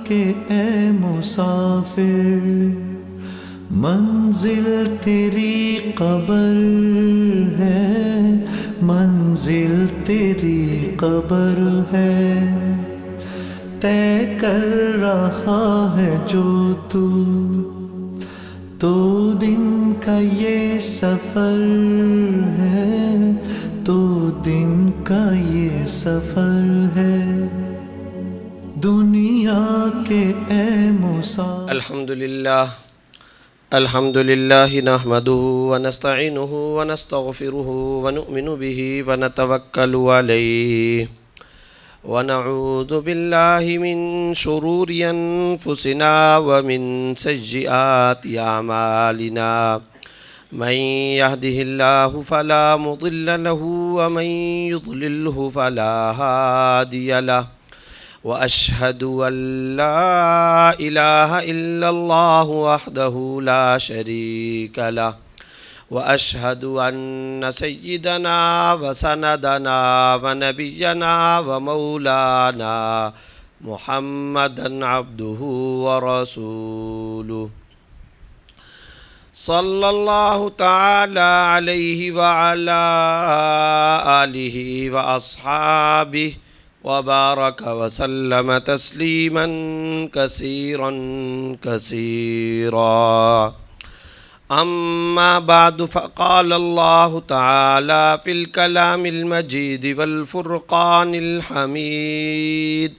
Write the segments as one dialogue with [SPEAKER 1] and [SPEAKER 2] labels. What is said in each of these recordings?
[SPEAKER 1] کہ اے مسافر منزل تیری قبر ہے، منزل تیری قبر ہے، طے کر رہا ہے جو تو دن کا یہ سفر ہے، تو دن کا یہ سفر ہے دنیا کے اے مسافر۔
[SPEAKER 2] الحمد للہ نحمده ونستعینه ونستغفره ونؤمن به ونتوکل علیہ ونعوذ باللہ من شرور انفسنا ومن سیئات اعمالنا من يهده الله فلا مضل له ومن يضلله فلا هادي له وأشهد أن لا إله إلا الله وحده لا شريك له وأشهد أن سيدنا وسندنا ونبينا ومولانا محمدا عبده ورسوله صلى الله تعالى عليه وعلى آله وأصحابه وبارك وسلم تسليما كثيرا كثيرا أما بعد فقال الله تعالى في الكلام المجيد والفرقان الحميد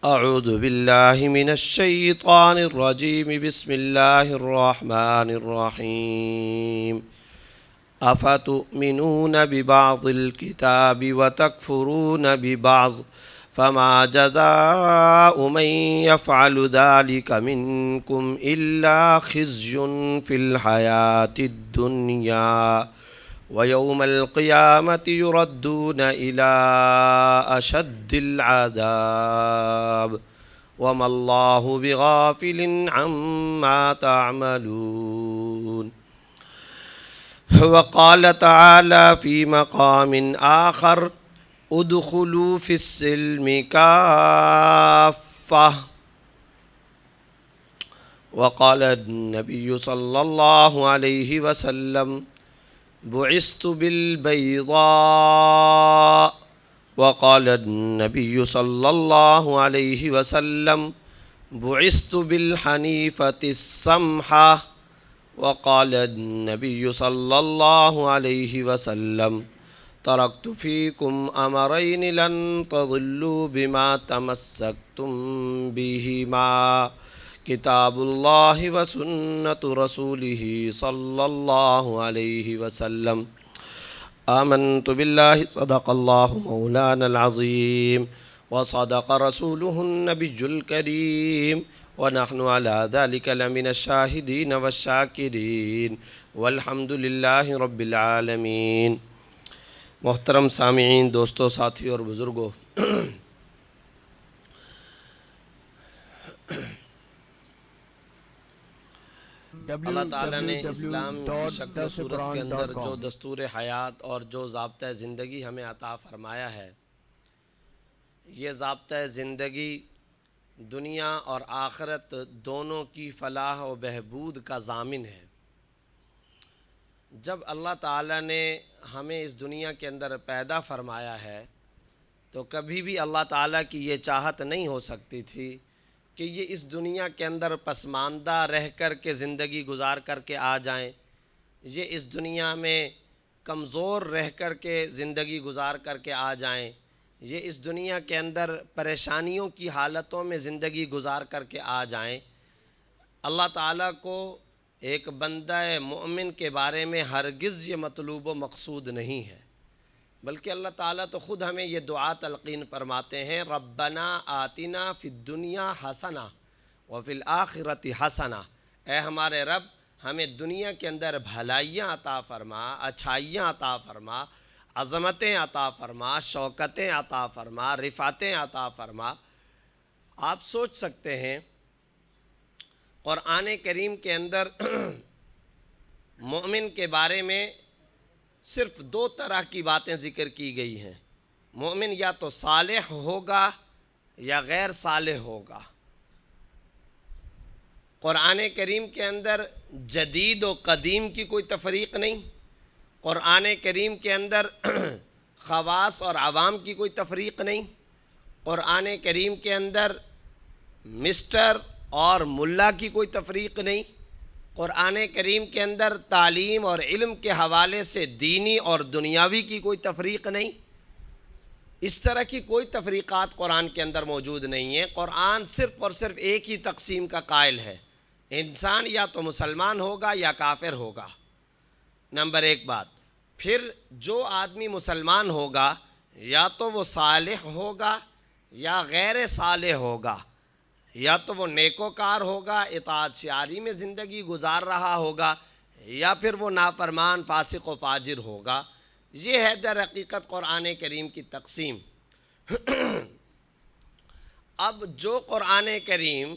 [SPEAKER 2] أعوذ بالله من الشيطان الرجيم بسم الله الرحمن الرحيم أفتؤمنون ببعض الكتاب وتكفرون ببعض فما جزاء من يفعل ذلك منكم إلا خزي في الحياة الدنيا ويوم القيامة يردون إلى أشد العذاب وما الله بغافل عما تعملون وقال تعالى في مقام آخر ادخلوا في السلم كافة وقال النبي صلى الله عليه وسلم بعثت بالبيضاء وقال النبي صلى الله عليه وسلم بعثت بالحنيفة السمحة وقال النبي صلى الله عليه وسلم تركت فيكم أمرين لن تضلوا بما تمسكتم بهما كتاب الله وسنة رسوله صلى الله عليه وسلم آمنت بالله صدق الله مولانا العظيم وصدق رسوله النبي الكريم ونحن على ذلك لمن الشاهدين والشاكرين والحمد لله رب العالمين۔ محترم سامعین، دوستوں، ساتھیوں اور بزرگوں، اللہ تعالیٰ نے اسلام کی شکل و صورت کے اندر جو دستور حیات اور جو ضابطۂ زندگی ہمیں عطا فرمایا ہے، یہ ضابطۂ زندگی دنیا اور آخرت دونوں کی فلاح و بہبود کا ضامن ہے۔ جب اللہ تعالیٰ نے ہمیں اس دنیا کے اندر پیدا فرمایا ہے تو کبھی بھی اللہ تعالیٰ کی یہ چاہت نہیں ہو سکتی تھی کہ یہ اس دنیا کے اندر پسماندہ رہ کر کے زندگی گزار کر کے آ جائیں، یہ اس دنیا میں کمزور رہ کر کے زندگی گزار کر کے آ جائیں، یہ اس دنیا کے اندر پریشانیوں کی حالتوں میں زندگی گزار کر کے آ جائیں۔ اللہ تعالیٰ کو ایک بندہ مومن کے بارے میں ہرگز یہ مطلوب و مقصود نہیں ہے، بلکہ اللہ تعالیٰ تو خود ہمیں یہ دعا تلقین فرماتے ہیں، ربنا آتنا فی الدنیا حسنہ وفی الآخرۃ حسنہ، اے ہمارے رب ہمیں دنیا کے اندر بھلائیاں عطا فرما، اچھائیاں عطا فرما، عظمتیں عطا فرما، شوکتیں عطا فرما، رفعتیں عطا فرما۔ آپ سوچ سکتے ہیں قرآن کریم کے اندر مومن کے بارے میں صرف دو طرح کی باتیں ذکر کی گئی ہیں۔ مومن یا تو صالح ہوگا یا غیر صالح ہوگا۔ قرآن کریم کے اندر جدید و قدیم کی کوئی تفریق نہیں، قرآن کریم کے اندر خواص اور عوام کی کوئی تفریق نہیں، قرآن کریم کے اندر مسٹر اور ملا کی کوئی تفریق نہیں، قرآن کریم کے اندر تعلیم اور علم کے حوالے سے دینی اور دنیاوی کی کوئی تفریق نہیں۔ اس طرح کی کوئی تفریقات قرآن کے اندر موجود نہیں ہے۔ قرآن صرف اور صرف ایک ہی تقسیم کا قائل ہے، انسان یا تو مسلمان ہوگا یا کافر ہوگا، نمبر ایک بات۔ پھر جو آدمی مسلمان ہوگا یا تو وہ صالح ہوگا یا غیر صالح ہوگا، یا تو وہ نیکوکار ہوگا، اطاعت شعاری میں زندگی گزار رہا ہوگا، یا پھر وہ نافرمان فاسق و فاجر ہوگا۔ یہ ہے در حقیقت قرآن کریم کی تقسیم۔ اب جو قرآن کریم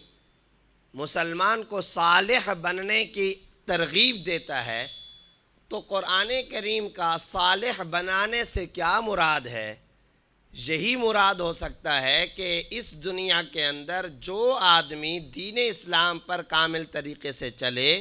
[SPEAKER 2] مسلمان کو صالح بننے کی ترغیب دیتا ہے، تو قرآن کریم کا صالح بنانے سے کیا مراد ہے؟ یہی مراد ہو سکتا ہے کہ اس دنیا کے اندر جو آدمی دین اسلام پر کامل طریقے سے چلے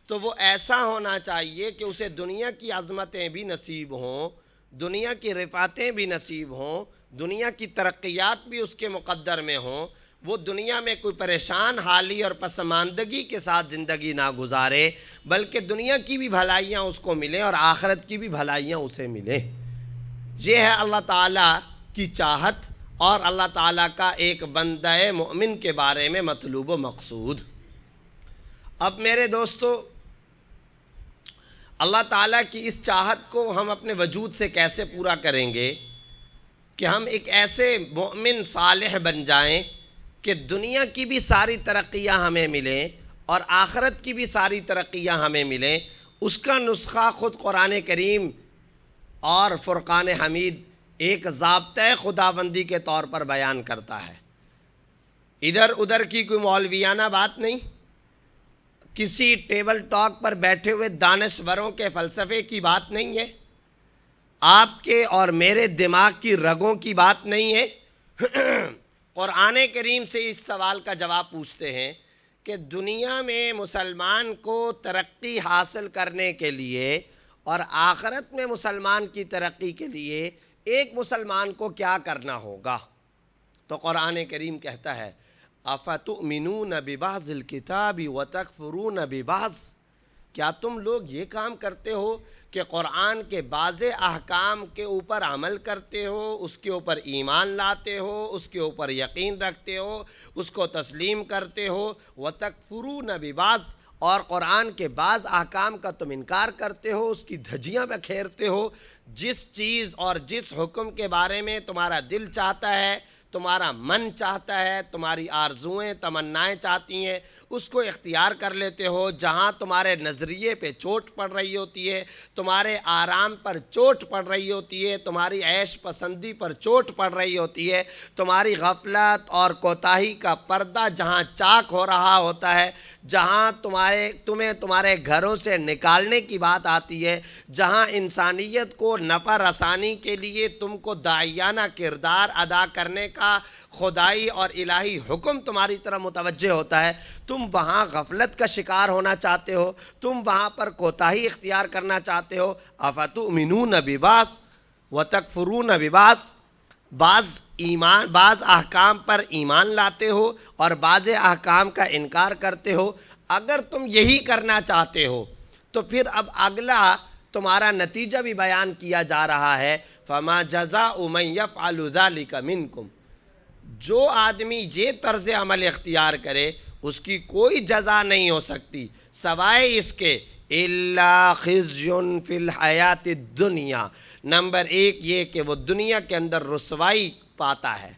[SPEAKER 2] تو وہ ایسا ہونا چاہیے کہ اسے دنیا کی عظمتیں بھی نصیب ہوں، دنیا کی رفعتیں بھی نصیب ہوں، دنیا کی ترقیات بھی اس کے مقدر میں ہوں، وہ دنیا میں کوئی پریشان حالی اور پسماندگی کے ساتھ زندگی نہ گزارے، بلکہ دنیا کی بھی بھلائیاں اس کو ملیں اور آخرت کی بھی بھلائیاں اسے ملیں۔ یہ ہے اللہ تعالیٰ کی چاہت اور اللہ تعالیٰ کا ایک بندہ مومن کے بارے میں مطلوب و مقصود۔ اب میرے دوستو، اللہ تعالیٰ کی اس چاہت کو ہم اپنے وجود سے کیسے پورا کریں گے کہ ہم ایک ایسے مومن صالح بن جائیں کہ دنیا کی بھی ساری ترقیاں ہمیں ملیں اور آخرت کی بھی ساری ترقیاں ہمیں ملیں۔ اس کا نسخہ خود قرآن کریم اور فرقان حمید ایک ضابطۂ خداوندی کے طور پر بیان کرتا ہے۔ ادھر ادھر کی کوئی مولویانہ بات نہیں، کسی ٹیبل ٹاک پر بیٹھے ہوئے دانشوروں کے فلسفے کی بات نہیں ہے، آپ کے اور میرے دماغ کی رگوں کی بات نہیں ہے۔ قرآن کریم سے اس سوال کا جواب پوچھتے ہیں کہ دنیا میں مسلمان کو ترقی حاصل کرنے کے لیے اور آخرت میں مسلمان کی ترقی کے لیے ایک مسلمان کو کیا کرنا ہوگا؟ تو قرآن کریم کہتا ہے اَفَتُؤْمِنُونَ بِبَعْضِ الْكِتَابِ وَتَكْفُرُونَ بِبَعْضِ، کیا تم لوگ یہ کام کرتے ہو کہ قرآن کے بعض احکام کے اوپر عمل کرتے ہو، اس کے اوپر ایمان لاتے ہو، اس کے اوپر یقین رکھتے ہو، اس کو تسلیم کرتے ہو، وَتَكْفُرُونَ بِبَعْضِ، اور قرآن کے بعض احکام کا تم انکار کرتے ہو، اس کی دھجیاں بکھیرتے ہو۔ جس چیز اور جس حکم کے بارے میں تمہارا دل چاہتا ہے، تمہارا من چاہتا ہے، تمہاری آرزوئیں تمنائیں چاہتی ہیں، اس کو اختیار کر لیتے ہو۔ جہاں تمہارے نظریے پہ چوٹ پڑ رہی ہوتی ہے، تمہارے آرام پر چوٹ پڑ رہی ہوتی ہے، تمہاری عیش پسندی پر چوٹ پڑ رہی ہوتی ہے، تمہاری غفلت اور کوتاہی کا پردہ جہاں چاک ہو رہا ہوتا ہے، جہاں تمہیں تمہارے گھروں سے نکالنے کی بات آتی ہے، جہاں انسانیت کو نفع رسانی کے لیے تم کو داعیانہ کردار ادا کرنے کا خدائی اور الہی حکم تمہاری طرف متوجہ ہوتا ہے، تم وہاں غفلت کا شکار ہونا چاہتے ہو، تم وہاں پر کوتاہی اختیار کرنا چاہتے ہو۔ اَفَتُؤْمِنُونَ بِبَعْضٍ وَتَكْفُرُونَ بِبَعْضٍ، بعض احکام پر ایمان لاتے ہو اور بعض احکام کا انکار کرتے ہو۔ اگر تم یہی کرنا چاہتے ہو تو پھر اب اگلا تمہارا نتیجہ بھی بیان کیا جا رہا ہے، فَمَا جَزَاءُ مَن يَفْعَلُ ذَلِكَ مِنْكُمْ، جو آدمی یہ طرز عمل اختیار کرے اس کی کوئی جزا نہیں ہو سکتی سوائے اس کے إِلَّا خِزْيٌ فِي الْحَيَاةِ الدُّنْيَا، نمبر ایک یہ کہ وہ دنیا کے اندر رسوائی پاتا ہے،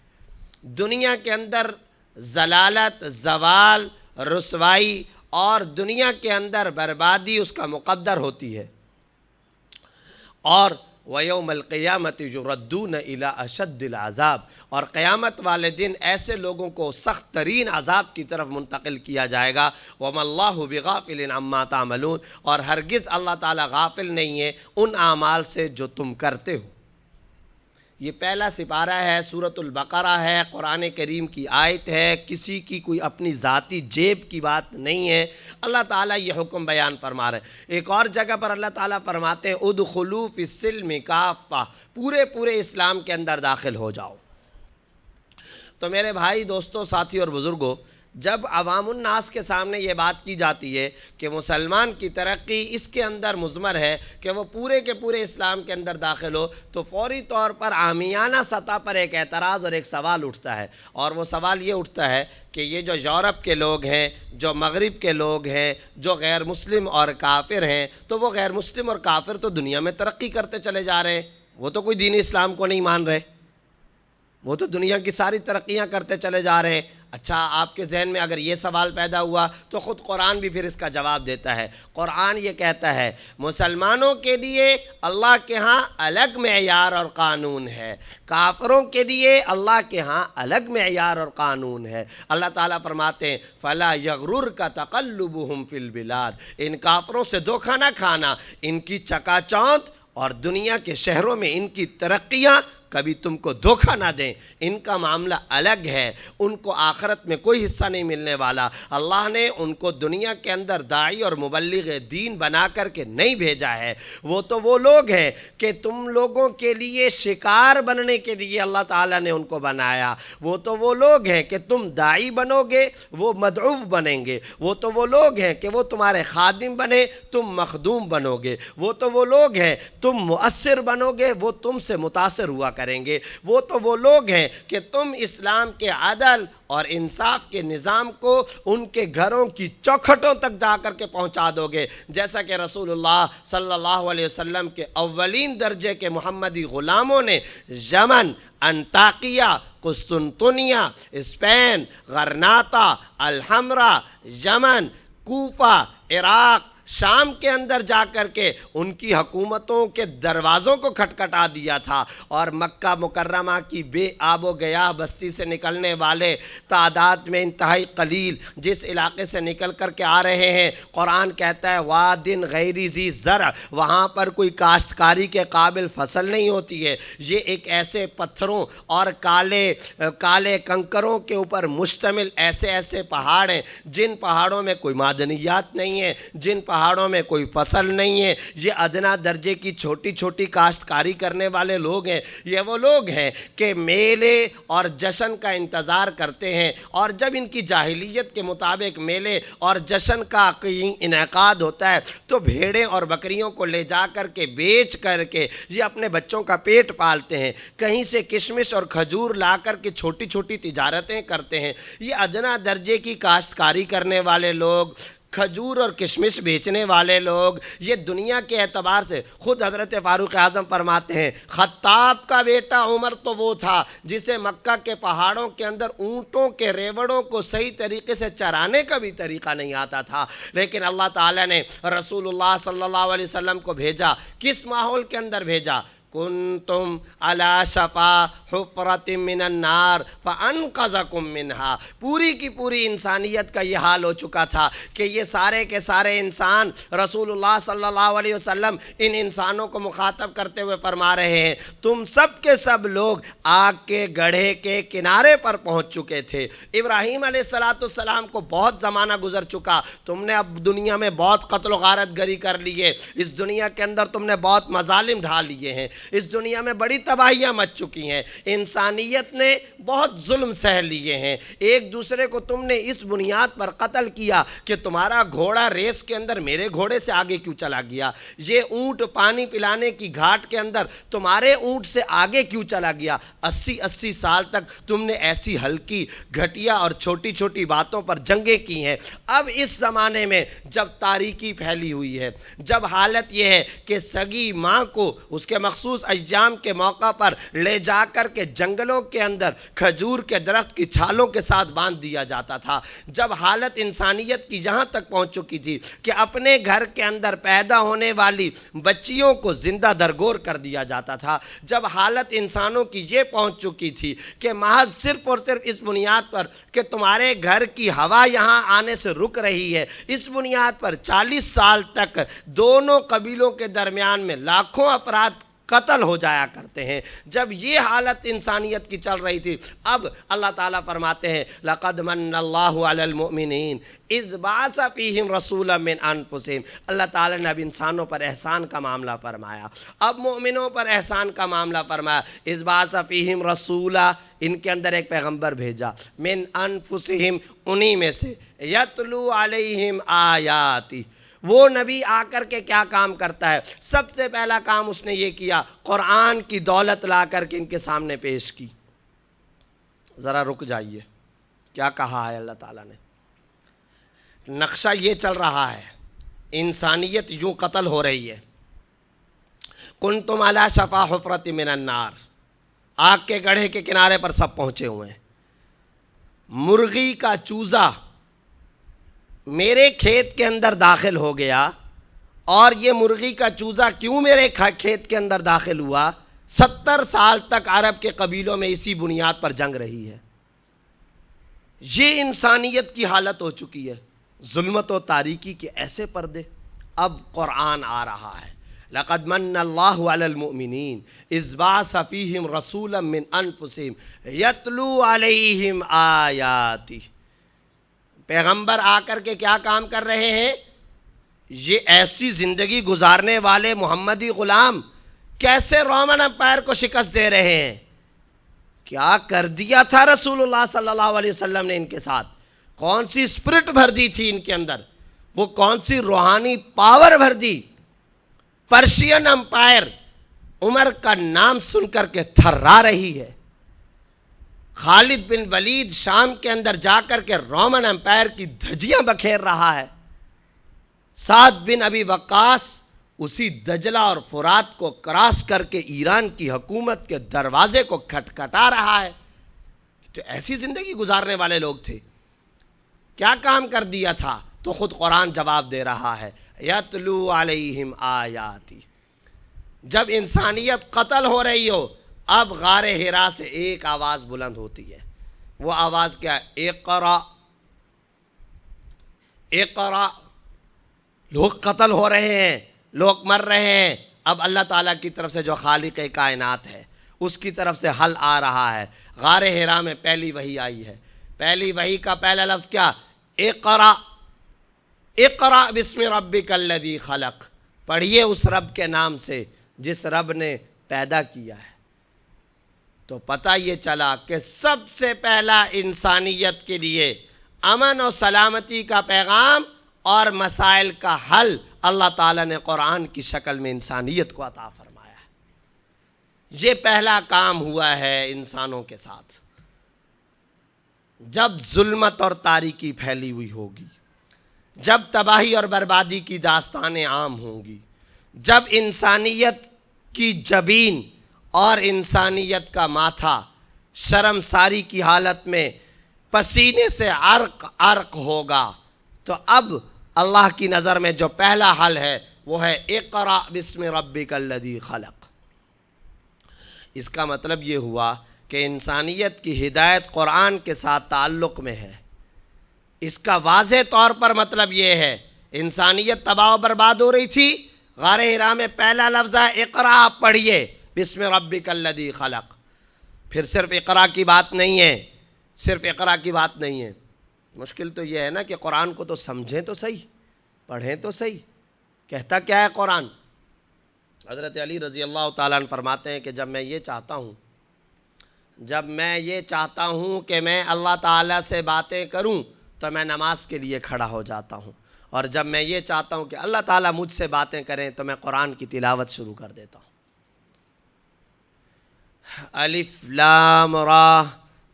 [SPEAKER 2] دنیا کے اندر ضلالت، زوال، رسوائی اور دنیا کے اندر بربادی اس کا مقدر ہوتی ہے۔ اور وَيَوْمَ الْقِيَامَةِ يُرَدُّونَ إِلَىٰ أَشَدِّ الْعَذَابِ، اور قیامت والے دن ایسے لوگوں کو سخت ترین عذاب کی طرف منتقل کیا جائے گا۔ وَمَا اللَّهُ بِغَافِلٍ عَمَّا تَعْمَلُونَ، اور ہرگز اللہ تعالیٰ غافل نہیں ہے ان اعمال سے جو تم کرتے ہو۔ یہ پہلا سپارہ ہے، سورۃ البقرہ ہے، قرآن کریم کی آیت ہے، کسی کی کوئی اپنی ذاتی جیب کی بات نہیں ہے۔ اللہ تعالیٰ یہ حکم بیان فرما رہے ہیں۔ ایک اور جگہ پر اللہ تعالیٰ فرماتے ہیں ادخلوا فی السلم کافہ، پورے اسلام کے اندر داخل ہو جاؤ۔ تو میرے بھائی، دوستوں، ساتھی اور بزرگوں، جب عوام الناس کے سامنے یہ بات کی جاتی ہے کہ مسلمان کی ترقی اس کے اندر مضمر ہے کہ وہ پورے کے پورے اسلام کے اندر داخل ہو، تو فوری طور پر عامیانہ سطح پر ایک اعتراض اور ایک سوال اٹھتا ہے، اور وہ سوال یہ اٹھتا ہے کہ یہ جو یورپ کے لوگ ہیں، جو مغرب کے لوگ ہیں، جو غیر مسلم اور کافر ہیں، تو وہ غیر مسلم اور کافر تو دنیا میں ترقی کرتے چلے جا رہے ہیں، وہ تو کوئی دین اسلام کو نہیں مان رہے، وہ تو دنیا کی ساری ترقیاں کرتے چلے جا رہے ہیں۔ اچھا، آپ کے ذہن میں اگر یہ سوال پیدا ہوا تو خود قرآن بھی پھر اس کا جواب دیتا ہے۔ قرآن یہ کہتا ہے مسلمانوں کے لیے اللہ کے ہاں الگ معیار اور قانون ہے، کافروں کے لیے اللہ کے ہاں الگ معیار اور قانون ہے۔ اللہ تعالیٰ فرماتے ہیں فَلَا يَغْرُرْكَ تَقَلُّبُهُمْ فِي الْبِلَادِ، ان کافروں سے دھوکہ نہ کھانا، ان کی چکا چوند اور دنیا کے شہروں میں ان کی ترقیاں کبھی تم کو دھوکہ نہ دیں، ان کا معاملہ الگ ہے، ان کو آخرت میں کوئی حصہ نہیں ملنے والا۔ اللہ نے ان کو دنیا کے اندر داعی اور مبلغ دین بنا کر کے نہیں بھیجا ہے۔ وہ تو وہ لوگ ہیں کہ تم لوگوں کے لیے شکار بننے کے لیے اللہ تعالیٰ نے ان کو بنایا۔ وہ تو وہ لوگ ہیں کہ تم داعی بنو گے، وہ مدعو بنیں گے۔ وہ تو وہ لوگ ہیں کہ وہ تمہارے خادم بنے، تم مخدوم بنو گے۔ وہ تو وہ لوگ ہیں تم مؤثر بنو گے، وہ تم سے متاثر ہوا کریں گے۔ وہ تو وہ لوگ ہیں کہ تم اسلام کے عدل اور انصاف کے نظام کو ان کے گھروں کی چوکھٹوں تک جا کر کے پہنچا دو گے، جیسا کہ رسول اللہ صلی اللہ علیہ وسلم کے اولین درجے کے محمدی غلاموں نے یمن، انطاکیہ، قسطنطنیہ، اسپین، غرناطہ، الحمرہ، یمن، کوفہ، عراق، شام کے اندر جا کر کے ان کی حکومتوں کے دروازوں کو کھٹکھٹا دیا تھا، اور مکہ مکرمہ کی بے آب و گیا بستی سے نکلنے والے تعداد میں انتہائی قلیل جس علاقے سے نکل کر کے آ رہے ہیں، قرآن کہتا ہے وادٍ غیر ذی زرع، وہاں پر کوئی کاشتکاری کے قابل فصل نہیں ہوتی ہے۔ یہ ایک ایسے پتھروں اور کالے کنکروں کے اوپر مشتمل ایسے پہاڑ ہیں جن پہاڑوں میں کوئی معدنیات نہیں ہے، جن پہاڑوں میں کوئی فصل نہیں ہے۔ یہ ادنا درجے کی چھوٹی کاشتکاری کرنے والے لوگ ہیں۔ یہ وہ لوگ ہیں کہ میلے اور جشن کا انتظار کرتے ہیں، اور جب ان کی جاہلیت کے مطابق میلے اور جشن کا انعقاد ہوتا ہے تو بھیڑیں اور بکریوں کو لے جا کر کے بیچ کر کے یہ اپنے بچوں کا پیٹ پالتے ہیں، کہیں سے کشمش اور کھجور لا کر کے چھوٹی تجارتیں کرتے ہیں۔ یہ ادنا درجے کی کاشتکاری کرنے والے لوگ، کھجور اور کشمش بیچنے والے لوگ، یہ دنیا کے اعتبار سے خود حضرت فاروق اعظم فرماتے ہیں خطاب کا بیٹا عمر تو وہ تھا جسے مکہ کے پہاڑوں کے اندر اونٹوں کے ریوڑوں کو صحیح طریقے سے چرانے کا بھی طریقہ نہیں آتا تھا، لیکن اللہ تعالیٰ نے رسول اللہ صلی اللہ علیہ وسلم کو بھیجا۔ کس ماحول کے اندر بھیجا؟ کنتم علی شفا حفرۃ من النار فانقذکم منہا۔ پوری کی پوری انسانیت کا یہ حال ہو چکا تھا کہ یہ سارے کے سارے انسان، رسول اللہ صلی اللہ علیہ وسلم ان انسانوں کو مخاطب کرتے ہوئے فرما رہے ہیں تم سب کے سب لوگ آگ کے گڑھے کے کنارے پر پہنچ چکے تھے۔ ابراہیم علیہ السلام کو بہت زمانہ گزر چکا، تم نے اب دنیا میں بہت قتل و غارت گری کر لی ہے، اس دنیا کے اندر تم نے بہت مظالم ڈھال لیے ہیں، اس دنیا میں بڑی تباہیاں مچ چکی ہیں، انسانیت نے بہت ظلم سہ لیے ہیں، ایک دوسرے کو تم نے اس بنیاد پر قتل کیا کہ تمہارا گھوڑا ریس کے اندر میرے گھوڑے سے آگے کیوں چلا گیا، یہ اونٹ پانی پلانے کی گھاٹ کے اندر تمہارے اونٹ سے آگے کیوں چلا گیا۔ 80 سال تک تم نے ایسی ہلکی گھٹیا اور چھوٹی باتوں پر جنگیں کی ہیں۔ اب اس زمانے میں جب تاریکی پھیلی ہوئی ہے، جب حالت یہ ہے کہ سگی ماں کو اس کے مخصوص ایام کے موقع پر لے جا کر کے جنگلوں کے اندر کھجور کے درخت کی چھالوں کے ساتھ باندھ دیا جاتا تھا، جب حالت انسانیت کی جہاں تک پہنچ چکی تھی کہ اپنے گھر کے اندر پیدا ہونے والی بچیوں کو زندہ درگور کر دیا جاتا تھا، جب حالت انسانوں کی یہ پہنچ چکی تھی کہ محض صرف اور صرف اس بنیاد پر کہ تمہارے گھر کی ہوا یہاں آنے سے رک رہی ہے، اس بنیاد پر 40 سال تک دونوں قبیلوں کے درمیان میں لاکھوں افراد قتل ہو جایا کرتے ہیں۔ جب یہ حالت انسانیت کی چل رہی تھی، اب اللہ تعالیٰ فرماتے ہیں لَقَدْ مَنَّ اللَّهُ عَلَى الْمُؤْمِنِينَ إِذْ بَعَثَ فِيهِمْ رَسُولًا مِّنْ أَنفُسِهِمْ۔ اللہ تعالیٰ نے اب انسانوں پر احسان کا معاملہ فرمایا، اب مومنوں پر احسان کا معاملہ فرمایا۔ إِذْ بَعَثَ فِيهِمْ رَسُولًا، ان کے اندر ایک پیغمبر بھیجا، مِّنْ أَنفُسِهِمْ، انہی میں سے، يَتْلُو عَلَيْهِمْ آيَاتِهِ، وہ نبی آ کر کے کیا کام کرتا ہے؟ سب سے پہلا کام اس نے یہ کیا، قرآن کی دولت لا کر کے ان کے سامنے پیش کی۔ ذرا رک جائیے، کیا کہا ہے اللہ تعالیٰ نے؟ نقشہ یہ چل رہا ہے، انسانیت یوں قتل ہو رہی ہے۔ کنتم علی شفا حفرۃ من النار، آگ کے گڑھے کے کنارے پر سب پہنچے ہوئے ہیں۔ مرغی کا چوزا میرے کھیت کے اندر داخل ہو گیا، اور یہ مرغی کا چوزا کیوں میرے کھیت کے اندر داخل ہوا؟ 70 سال تک عرب کے قبیلوں میں اسی بنیاد پر جنگ رہی ہے۔ یہ انسانیت کی حالت ہو چکی ہے، ظلمت و تاریکی کے ایسے پردے۔ اب قرآن آ رہا ہے، لَقَدْ مَنَّ اللَّهُ عَلَى الْمُؤْمِنِينَ إِذْ بَعَثَ فِيهِمْ رَسُولًا مِّنْ أَنفُسِهِمْ يَتْلُو عَلَيْهِمْ آيَاتِهِ۔ پیغمبر آ کر کے کیا کام کر رہے ہیں؟ یہ ایسی زندگی گزارنے والے محمدی غلام کیسے رومن امپائر کو شکست دے رہے ہیں؟ کیا کر دیا تھا رسول اللہ صلی اللہ علیہ وسلم نے ان کے ساتھ؟ کون سی اسپرٹ بھر دی تھی ان کے اندر؟ وہ کون سی روحانی پاور بھر دی؟ پرشین امپائر عمر کا نام سن کر کے تھرا رہی ہے۔ خالد بن ولید شام کے اندر جا کر کے رومن امپائر کی دھجیاں بکھیر رہا ہے۔ سعد بن ابی وقاص اسی دجلہ اور فرات کو کراس کر کے ایران کی حکومت کے دروازے کو کھٹکھٹا رہا ہے۔ تو ایسی زندگی گزارنے والے لوگ تھے، کیا کام کر دیا تھا؟ تو خود قرآن جواب دے رہا ہے، یتلو علیہم آیاتی۔ جب انسانیت قتل ہو رہی ہو، اب غار حرا سے ایک آواز بلند ہوتی ہے۔ وہ آواز کیا ہے؟ اقرا اقرا۔ لوگ قتل ہو رہے ہیں، لوگ مر رہے ہیں۔ اب اللہ تعالیٰ کی طرف سے جو خالق کائنات ہے اس کی طرف سے حل آ رہا ہے۔ غار حرا میں پہلی وحی آئی ہے، پہلی وحی کا پہلا لفظ کیا؟ اقرا اقرا بسم ربک الذی خلق۔ پڑھیے اس رب کے نام سے جس رب نے پیدا کیا ہے۔ تو پتہ یہ چلا کہ سب سے پہلا انسانیت کے لیے امن و سلامتی کا پیغام اور مسائل کا حل اللہ تعالیٰ نے قرآن کی شکل میں انسانیت کو عطا فرمایا ہے۔ یہ پہلا کام ہوا ہے انسانوں کے ساتھ۔ جب ظلمت اور تاریکی پھیلی ہوئی ہوگی، جب تباہی اور بربادی کی داستانیں عام ہوں گی، جب انسانیت کی جبین اور انسانیت کا ماتھا شرمساری کی حالت میں پسینے سے عرق عرق ہوگا، تو اب اللہ کی نظر میں جو پہلا حل ہے وہ ہے اقرأ بسم ربک الذی خلق۔ اس کا مطلب یہ ہوا کہ انسانیت کی ہدایت قرآن کے ساتھ تعلق میں ہے۔ اس کا واضح طور پر مطلب یہ ہے، انسانیت تباہ و برباد ہو رہی تھی، غار حرا میں پہلا لفظ ہے اقرأ، آپ پڑھیے بسم ربک الذی خلق۔ پھر صرف اقرأ کی بات نہیں ہے، صرف اقرأ کی بات نہیں ہے۔ مشکل تو یہ ہے نا کہ قرآن کو تو سمجھیں تو صحیح، پڑھیں تو صحیح، کہتا کیا ہے قرآن؟ حضرت علی رضی اللہ تعالیٰ عنہ فرماتے ہیں کہ جب میں یہ چاہتا ہوں کہ میں اللہ تعالیٰ سے باتیں کروں تو میں نماز کے لیے کھڑا ہو جاتا ہوں، اور جب میں یہ چاہتا ہوں کہ اللہ تعالیٰ مجھ سے باتیں کریں تو میں قرآن کی تلاوت شروع کر دیتا ہوں۔ الف لام را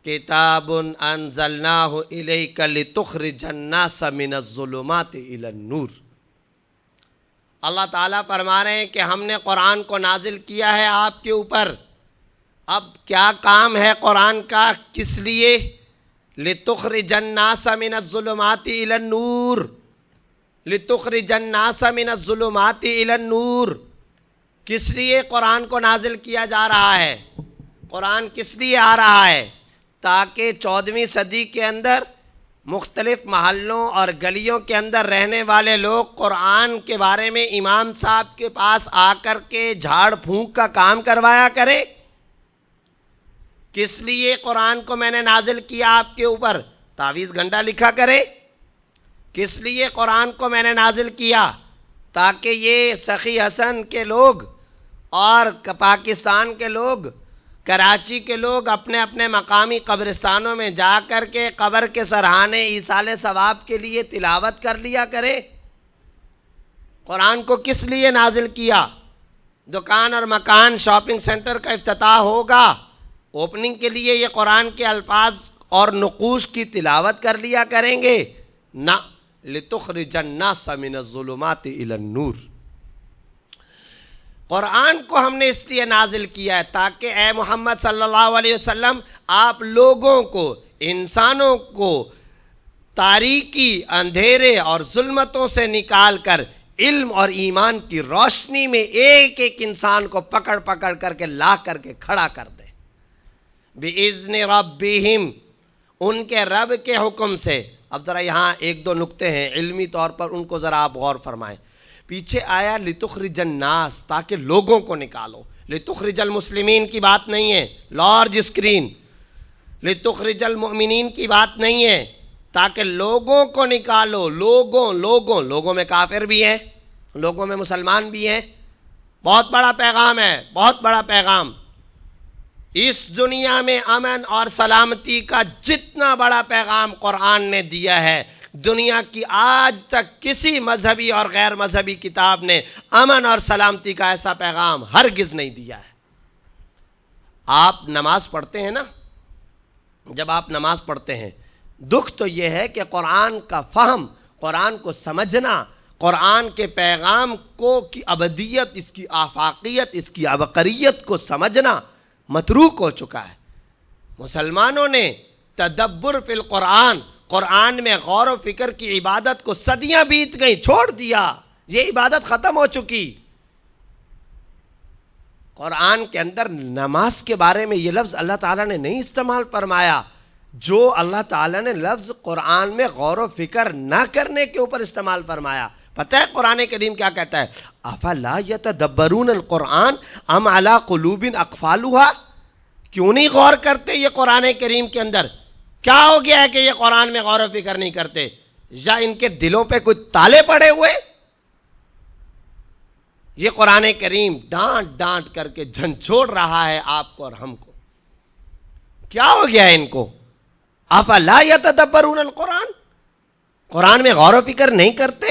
[SPEAKER 2] کتاب انزلناہ الیک لتخرج الناس من الظلمات الی النور۔ اللہ تعالیٰ فرما رہے ہیں کہ ہم نے قرآن کو نازل کیا ہے آپ کے اوپر۔ اب کیا کام ہے قرآن کا؟ کس لیے؟ لتخرج الناس من الظلمات الی النور، لتخرج الناس من الظلمات الی النور۔ کس لیے قرآن کو نازل کیا جا رہا ہے؟ قرآن کس لیے آ رہا ہے؟ تاکہ 14ویں صدی کے اندر مختلف محلوں اور گلیوں کے اندر رہنے والے لوگ قرآن کے بارے میں امام صاحب کے پاس آ کر کے جھاڑ پھونک کا کام کروایا کرے؟ کس لیے قرآن کو میں نے نازل کیا آپ کے اوپر؟ تعویذ گنڈا لکھا کرے؟ کس لیے قرآن کو میں نے نازل کیا؟ تاکہ یہ سخی حسن کے لوگ اور پاکستان کے لوگ، کراچی کے لوگ اپنے اپنے مقامی قبرستانوں میں جا کر کے قبر کے سرحانے ایصال ثواب کے لیے تلاوت کر لیا کرے۔ قرآن کو کس لیے نازل کیا؟ دکان اور مکان شاپنگ سینٹر کا افتتاح ہوگا، اوپننگ کے لیے یہ قرآن کے الفاظ اور نقوش کی تلاوت کر لیا کریں گے؟ نہ، لِتُخْرِجَ النَّاسَ مِنَ الظُّلُمَاتِ إِلَى النُّورِ۔ قرآن کو ہم نے اس لیے نازل کیا ہے تاکہ اے محمد صلی اللہ علیہ وسلم آپ لوگوں کو، انسانوں کو تاریکی، اندھیرے اور ظلمتوں سے نکال کر علم اور ایمان کی روشنی میں ایک ایک انسان کو پکڑ پکڑ کر کے لا کر کے کھڑا کر دے۔ بِإِذْنِ رَبِّهِمْ، ان کے رب کے حکم سے۔ اب ذرا یہاں ایک دو نکتے ہیں علمی طور پر، ان کو ذرا آپ غور فرمائیں۔ پیچھے آیا لِتُخْرِجَ النَّاسَ، تاکہ لوگوں کو نکالو۔ لِتُخْرِجَ المسلمین کی بات نہیں ہے، لارج اسکرین۔ لِتُخْرِجَ المؤمنین کی بات نہیں ہے، تاکہ لوگوں کو نکالو۔ لوگوں میں کافر بھی ہیں، لوگوں میں مسلمان بھی ہیں۔ بہت بڑا پیغام ہے، بہت بڑا پیغام۔ اس دنیا میں امن اور سلامتی کا جتنا بڑا پیغام قرآن نے دیا ہے، دنیا کی آج تک کسی مذہبی اور غیر مذہبی کتاب نے امن اور سلامتی کا ایسا پیغام ہرگز نہیں دیا ہے۔ آپ نماز پڑھتے ہیں نا، جب آپ نماز پڑھتے ہیں، دکھ تو یہ ہے کہ قرآن کا فہم، قرآن کو سمجھنا، قرآن کے پیغام کو کی ابدیت، اس کی آفاقیت، اس کی عبقریت کو سمجھنا متروک ہو چکا ہے۔ مسلمانوں نے تدبر فی القرآن، قرآن میں غور و فکر کی عبادت کو صدیاں بیت گئیں، چھوڑ دیا، یہ عبادت ختم ہو چکی۔ قرآن کے اندر نماز کے بارے میں یہ لفظ اللہ تعالیٰ نے نہیں استعمال فرمایا، جو اللہ تعالیٰ نے لفظ قرآن میں غور و فکر نہ کرنے کے اوپر استعمال فرمایا۔ پتہ ہے قرآن کریم کیا کہتا ہے؟ افلا یتدبرون القرآن ام علی قلوب اقفالها، کیوں نہیں غور کرتے یہ قرآن کریم کے اندر؟ کیا ہو گیا ہے کہ یہ قرآن میں غور و فکر نہیں کرتے؟ یا ان کے دلوں پہ کوئی تالے پڑے ہوئے؟ یہ قرآن کریم ڈانٹ ڈانٹ کر کے جھنجھوڑ رہا ہے آپ کو اور ہم کو۔ کیا ہو گیا ہے ان کو؟ افلا یتدبرون القرآن، قرآن میں غور و فکر نہیں کرتے؟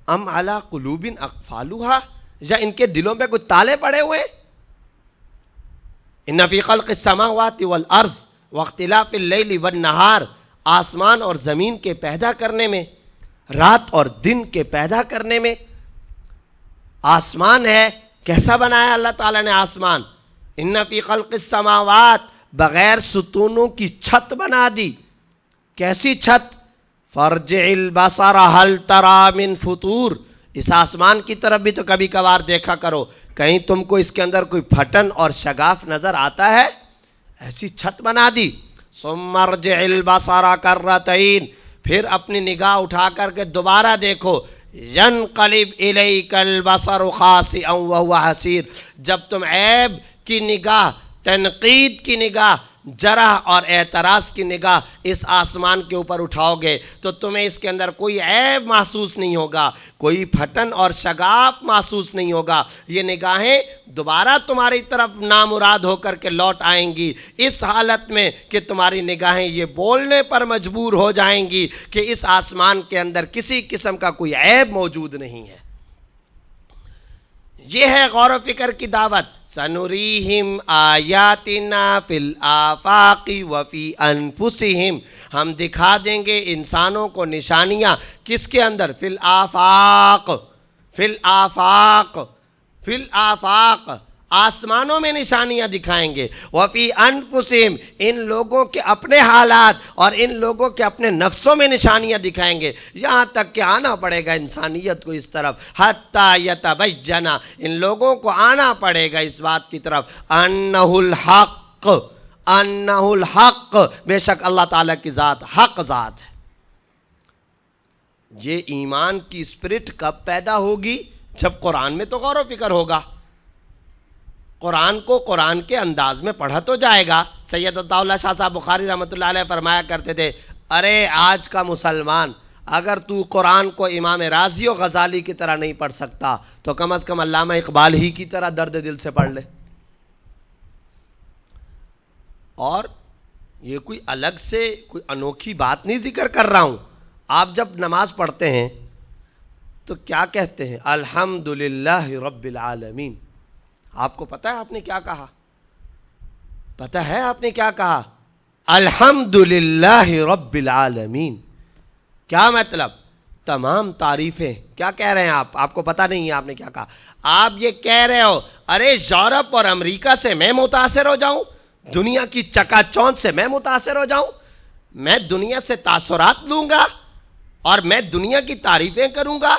[SPEAKER 2] ام علی قلوب اقفالها، یا ان کے دلوں پہ کوئی تالے پڑے ہوئے؟ ان فی خلق السماوات والارض واختلاف اللیل والنہار، آسمان اور زمین کے پیدا کرنے میں، رات اور دن کے پیدا کرنے میں۔ آسمان ہے، کیسا بنایا اللہ تعالیٰ نے آسمان؟ ان فی خلق السماوات، بغیر ستونوں کی چھت بنا دی۔ کیسی چھت؟ فرجع البصر هل ترى من فطور، اس آسمان کی طرف بھی تو کبھی کبھار دیکھا کرو، کہیں تم کو اس کے اندر کوئی پھٹن اور شگاف نظر آتا ہے؟ ایسی چھت بنا دی۔ ثم ارجع البصر کرتین، پھر اپنی نگاہ اٹھا کر کے دوبارہ دیکھو، ینقلب الیک البصر خاسئا وهو حسیر، جب تم عیب کی نگاہ، تنقید کی نگاہ، جرح اور اعتراض کی نگاہ اس آسمان کے اوپر اٹھاؤ گے تو تمہیں اس کے اندر کوئی عیب محسوس نہیں ہوگا، کوئی پھٹن اور شگاف محسوس نہیں ہوگا۔ یہ نگاہیں دوبارہ تمہاری طرف نامراد ہو کر کے لوٹ آئیں گی، اس حالت میں کہ تمہاری نگاہیں یہ بولنے پر مجبور ہو جائیں گی کہ اس آسمان کے اندر کسی قسم کا کوئی عیب موجود نہیں ہے۔ یہ ہے غور و فکر کی دعوت۔ سنریہم آیاتنا فی الآفاق وفی انفسہم، ہم دکھا دیں گے انسانوں کو نشانیاں، کس کے اندر؟ فی الآفاق، فی الآفاق، فی الآفاق، آسمانوں میں نشانیاں دکھائیں گے۔ وفی انفسہم، ان لوگوں کے اپنے حالات اور ان لوگوں کے اپنے نفسوں میں نشانیاں دکھائیں گے، یہاں تک کہ آنا پڑے گا انسانیت کو اس طرف، حتی یتبین، ان لوگوں کو آنا پڑے گا اس بات کی طرف، انہ الحق، انہ الحق، بے شک اللہ تعالیٰ کی ذات حق ذات ہے۔ یہ ایمان کی اسپرٹ کب پیدا ہوگی؟ جب قرآن میں تو غور و فکر ہوگا، قرآن کو قرآن کے انداز میں پڑھا تو جائے گا۔ سید عطا اللہ شاہ صاحب بخاری رحمۃ اللہ علیہ فرمایا کرتے تھے، ارے آج کا مسلمان اگر تو قرآن کو امام رازی و غزالی کی طرح نہیں پڑھ سکتا تو کم از کم علامہ اقبال ہی کی طرح درد دل سے پڑھ لے۔ اور یہ کوئی الگ سے کوئی انوکھی بات نہیں ذکر کر رہا ہوں۔ آپ جب نماز پڑھتے ہیں تو کیا کہتے ہیں؟ الحمدللہ رب العالمین۔ آپ کو پتہ ہے آپ نے کیا کہا؟ پتہ ہے آپ نے کیا کہا؟ الحمدللہ رب العالمین۔ کیا مطلب؟ تمام تعریفیں۔ کیا کہہ رہے ہیں آپ کو پتہ نہیں ہے آپ نے کیا کہا؟ آپ یہ کہہ رہے ہو ارے یورپ اور امریکہ سے میں متاثر ہو جاؤں، دنیا کی چکا چوند سے میں متاثر ہو جاؤں، میں دنیا سے تاثرات لوں گا اور میں دنیا کی تعریفیں کروں گا،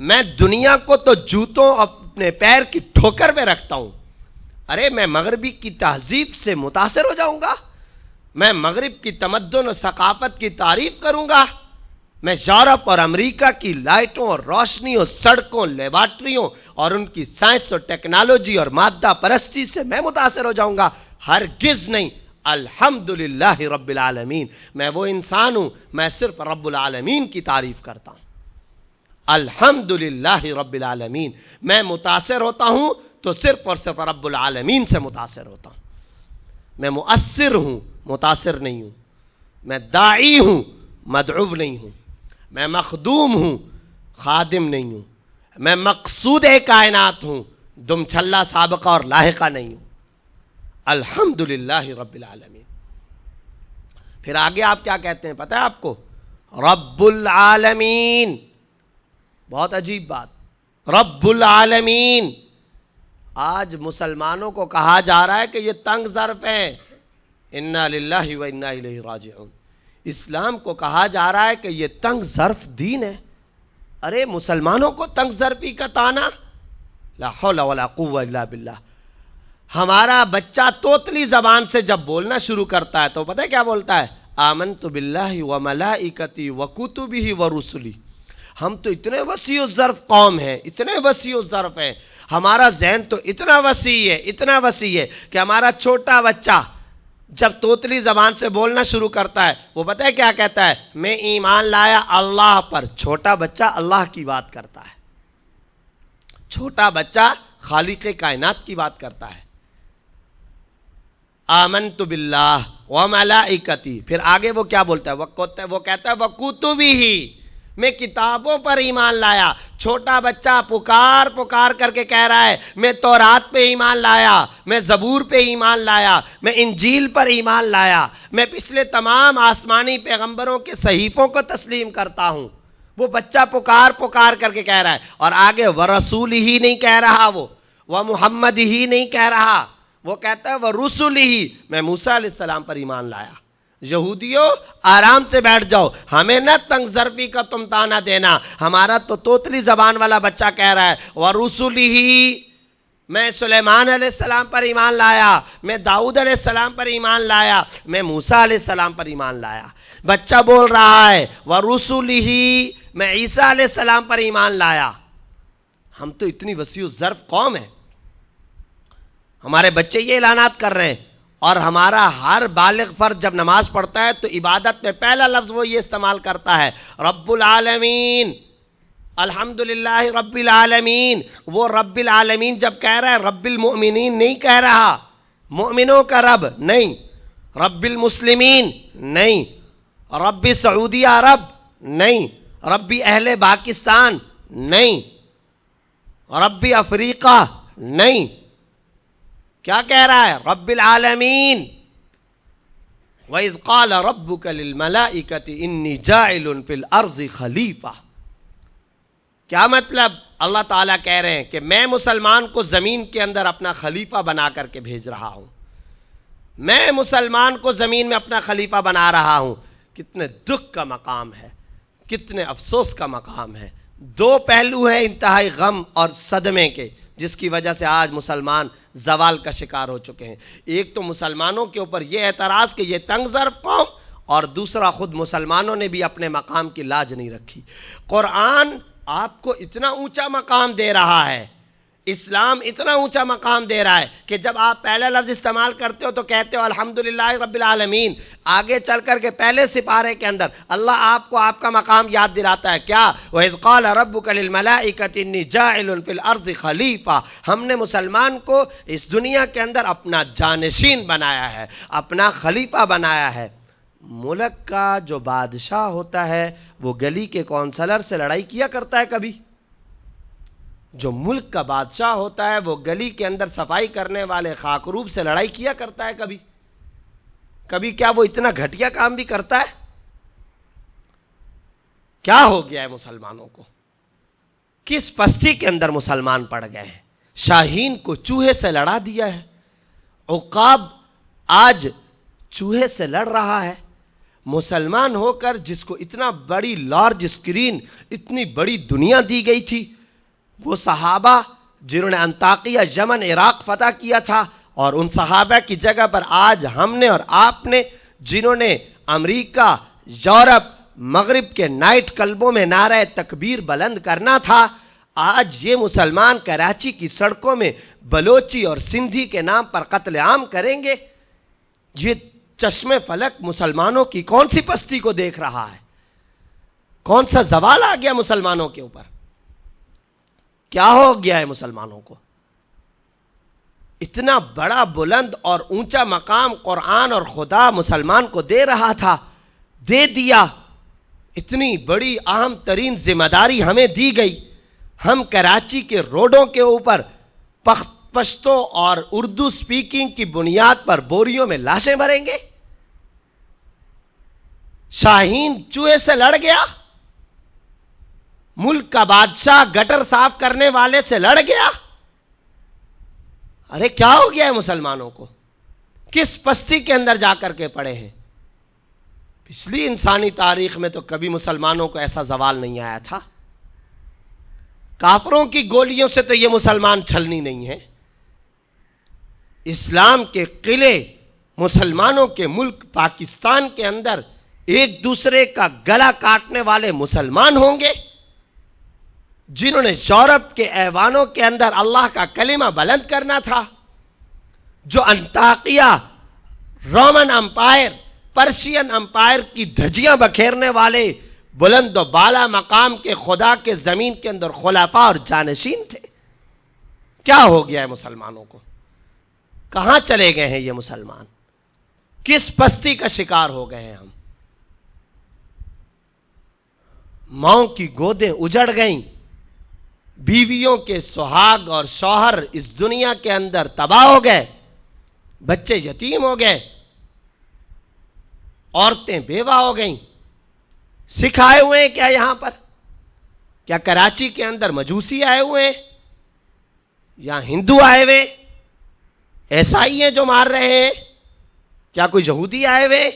[SPEAKER 2] میں دنیا کو تو جوتوں اپنے پیر کی ٹھوکر میں رکھتا ہوں، ارے میں مغربی کی تہذیب سے متاثر ہو جاؤں گا، میں مغرب کی تمدن و ثقافت کی تعریف کروں گا، میں یورپ اور امریکہ کی لائٹوں اور روشنیوں، سڑکوں، لیبارٹریوں اور ان کی سائنس اور ٹیکنالوجی اور مادہ پرستی سے میں متاثر ہو جاؤں گا؟ ہرگز نہیں۔ الحمدللہ رب العالمین، میں وہ انسان ہوں، میں صرف رب العالمین کی تعریف کرتا ہوں۔ الحمدللہ رب العالمین، میں متاثر ہوتا ہوں تو صرف اور صرف رب العالمین سے متاثر ہوتا ہوں۔ میں مؤثر ہوں، متاثر نہیں ہوں۔ میں داعی ہوں، مدعو نہیں ہوں۔ میں مخدوم ہوں، خادم نہیں ہوں۔ میں مقصود کائنات ہوں، دم چھلا سابقہ اور لاحقہ نہیں ہوں۔ الحمدللہ رب العالمین۔ پھر آگے آپ کیا کہتے ہیں پتہ ہے آپ کو؟ رب العالمین۔ بہت عجیب بات، رب العالمین۔ آج مسلمانوں کو کہا جا رہا ہے کہ یہ تنگ ظرف ہیں، انا للہ و انا الیہ راجعون۔ اسلام کو کہا جا رہا ہے کہ یہ تنگ ظرف دین ہے۔ ارے مسلمانوں کو تنگ ظرفی کا طعنہ، لا حول ولا قوة الا باللہ۔ ہمارا بچہ توتلی زبان سے جب بولنا شروع کرتا ہے تو پتہ ہے کیا بولتا ہے؟ آمنت باللہ و ملائکتی و کتبہ و رسلی۔ ہم تو اتنے وسیع الظرف قوم ہیں، اتنے وسیع الظرف ہیں، ہمارا ذہن تو اتنا وسیع ہے، اتنا وسیع ہے کہ ہمارا چھوٹا بچہ جب توتلی زبان سے بولنا شروع کرتا ہے وہ پتہ ہے کیا کہتا ہے؟ میں ایمان لایا اللہ پر۔ چھوٹا بچہ اللہ کی بات کرتا ہے، چھوٹا بچہ خالق کائنات کی بات کرتا ہے۔ آمنت باللہ و ملائکتی، پھر آگے وہ کیا بولتا ہے؟ وہ کہتا ہے وَكُتُبِهِ، میں کتابوں پر ایمان لایا۔ چھوٹا بچہ پکار کر کے کہہ رہا ہے میں تورات پہ ایمان لایا، میں زبور پہ ایمان لایا، میں انجیل پر ایمان لایا، میں پچھلے تمام آسمانی پیغمبروں کے صحیفوں کو تسلیم کرتا ہوں۔ وہ بچہ پکار کر کے کہہ رہا ہے، اور آگے وَرَسُولِ ہی نہیں کہہ رہا، وہ محمد ہی نہیں کہہ رہا، وہ کہتا ہے وَرُسُلِ ہی، میں موسیٰ علیہ السلام پر ایمان لایا۔ یہودیوں آرام سے بیٹھ جاؤ، ہمیں نہ تنگ ظرفی کا تم تانا دینا۔ ہمارا تو توتلی زبان والا بچہ کہہ رہا ہے وَرُسُلِهِ، میں سلیمان علیہ السلام پر ایمان لایا، میں داؤد علیہ السلام پر ایمان لایا، میں موسیٰ علیہ السلام پر ایمان لایا۔ بچہ بول رہا ہے وَرُسُلِهِ، میں عیسیٰ علیہ السلام پر ایمان لایا۔ ہم تو اتنی وسیع الظرف قوم ہیں، ہمارے بچے یہ اعلانات کر رہے ہیں، اور ہمارا ہر بالغ فرد جب نماز پڑھتا ہے تو عبادت میں پہلا لفظ وہ یہ استعمال کرتا ہے رب العالمین، الحمدللہ رب العالمین۔ وہ رب العالمین جب کہہ رہا ہے رب المؤمنین نہیں کہہ رہا، مؤمنوں کا رب نہیں، رب المسلمین نہیں، رب سعودی عرب نہیں، رب اہل پاکستان نہیں، رب افریقہ نہیں، کیا کہہ رہا ہے؟ رب العالمین۔ وَإِذْ قَالَ رَبُّكَ لِلْمَلَائِكَةِ إِنِّي جَاعِلٌ فِي الْأَرْضِ خَلِيفَةً۔ کیا مطلب؟ اللہ تعالیٰ کہہ رہے ہیں کہ میں مسلمان کو زمین کے اندر اپنا خلیفہ بنا کر کے بھیج رہا ہوں، میں مسلمان کو زمین میں اپنا خلیفہ بنا رہا ہوں۔ کتنے دکھ کا مقام ہے، کتنے افسوس کا مقام ہے۔ دو پہلو ہیں انتہائی غم اور صدمے کے، جس کی وجہ سے آج مسلمان زوال کا شکار ہو چکے ہیں۔ ایک تو مسلمانوں کے اوپر یہ اعتراض کہ یہ تنگ ظرف قوم، اور دوسرا خود مسلمانوں نے بھی اپنے مقام کی لاج نہیں رکھی۔ قرآن آپ کو اتنا اونچا مقام دے رہا ہے، اسلام اتنا اونچا مقام دے رہا ہے کہ جب آپ پہلا لفظ استعمال کرتے ہو تو کہتے ہو الحمدللہ رب العالمین، آگے چل کر کے پہلے سپارے کے اندر اللہ آپ کو آپ کا مقام یاد دلاتا ہے۔ کیا؟ وَإِذْ قَالَ رَبُّكَ لِلْمَلَائِكَةِ إِنِّي جَاعِلٌ فِي الْأَرْضِ خَلِيفَةً، ہم نے مسلمان کو اس دنیا کے اندر اپنا جانشین بنایا ہے، اپنا خلیفہ بنایا ہے۔ ملک کا جو بادشاہ ہوتا ہے وہ گلی کے کونسلر سے لڑائی کیا کرتا ہے کبھی؟ جو ملک کا بادشاہ ہوتا ہے وہ گلی کے اندر صفائی کرنے والے خاکروب سے لڑائی کیا کرتا ہے کبھی؟ کبھی کیا وہ اتنا گھٹیا کام بھی کرتا ہے؟ کیا ہو گیا ہے مسلمانوں کو؟ کس پستی کے اندر مسلمان پڑ گئے ہیں؟ شاہین کو چوہے سے لڑا دیا ہے، عقاب آج چوہے سے لڑ رہا ہے۔ مسلمان ہو کر جس کو اتنا بڑی لارج اسکرین، اتنی بڑی دنیا دی گئی تھی، وہ صحابہ جنہوں نے انطاکیہ، یمن، عراق فتح کیا تھا، اور ان صحابہ کی جگہ پر آج ہم نے اور آپ نے، جنہوں نے امریکہ، یورپ، مغرب کے نائٹ کلبوں میں نعرہ تکبیر بلند کرنا تھا، آج یہ مسلمان کراچی کی سڑکوں میں بلوچی اور سندھی کے نام پر قتل عام کریں گے۔ یہ چشم فلک مسلمانوں کی کون سی پستی کو دیکھ رہا ہے؟ کون سا زوال آ گیا مسلمانوں کے اوپر؟ کیا ہو گیا ہے مسلمانوں کو؟ اتنا بڑا بلند اور اونچا مقام قرآن اور خدا مسلمان کو دے رہا تھا، دے دیا۔ اتنی بڑی اہم ترین ذمہ داری ہمیں دی گئی، ہم کراچی کے روڈوں کے اوپر پشتو اور اردو سپیکنگ کی بنیاد پر بوریوں میں لاشیں بھریں گے؟ شاہین چوہے سے لڑ گیا، ملک کا بادشاہ گٹر صاف کرنے والے سے لڑ گیا۔ ارے کیا ہو گیا ہے مسلمانوں کو؟ کس پستی کے اندر جا کر کے پڑے ہیں؟ پچھلی انسانی تاریخ میں تو کبھی مسلمانوں کو ایسا زوال نہیں آیا تھا۔ کافروں کی گولیوں سے تو یہ مسلمان چھلنی نہیں ہے۔ اسلام کے قلعے مسلمانوں کے ملک پاکستان کے اندر ایک دوسرے کا گلا کاٹنے والے مسلمان ہوں گے، جنہوں نے یورپ کے ایوانوں کے اندر اللہ کا کلمہ بلند کرنا تھا، جو انطاکیہ، رومن امپائر، پرشین امپائر کی دھجیاں بکھیرنے والے بلند و بالا مقام کے خدا کے زمین کے اندر خلفاء اور جانشین تھے۔ کیا ہو گیا ہے مسلمانوں کو؟ کہاں چلے گئے ہیں یہ مسلمان؟ کس پستی کا شکار ہو گئے ہیں ہم؟ ماؤں کی گودیں اجڑ گئیں، بیویوں کے سہاگ اور شوہر اس دنیا کے اندر تباہ ہو گئے، بچے یتیم ہو گئے، عورتیں بیوہ ہو گئیں۔ سکھ آئے ہوئے ہیں کیا یہاں پر؟ کیا کراچی کے اندر مجوسی آئے ہوئے ہیں؟ یا ہندو آئے ہوئے؟ عیسائی ہیں جو مار رہے ہیں؟ کیا کوئی یہودی آئے ہوئے؟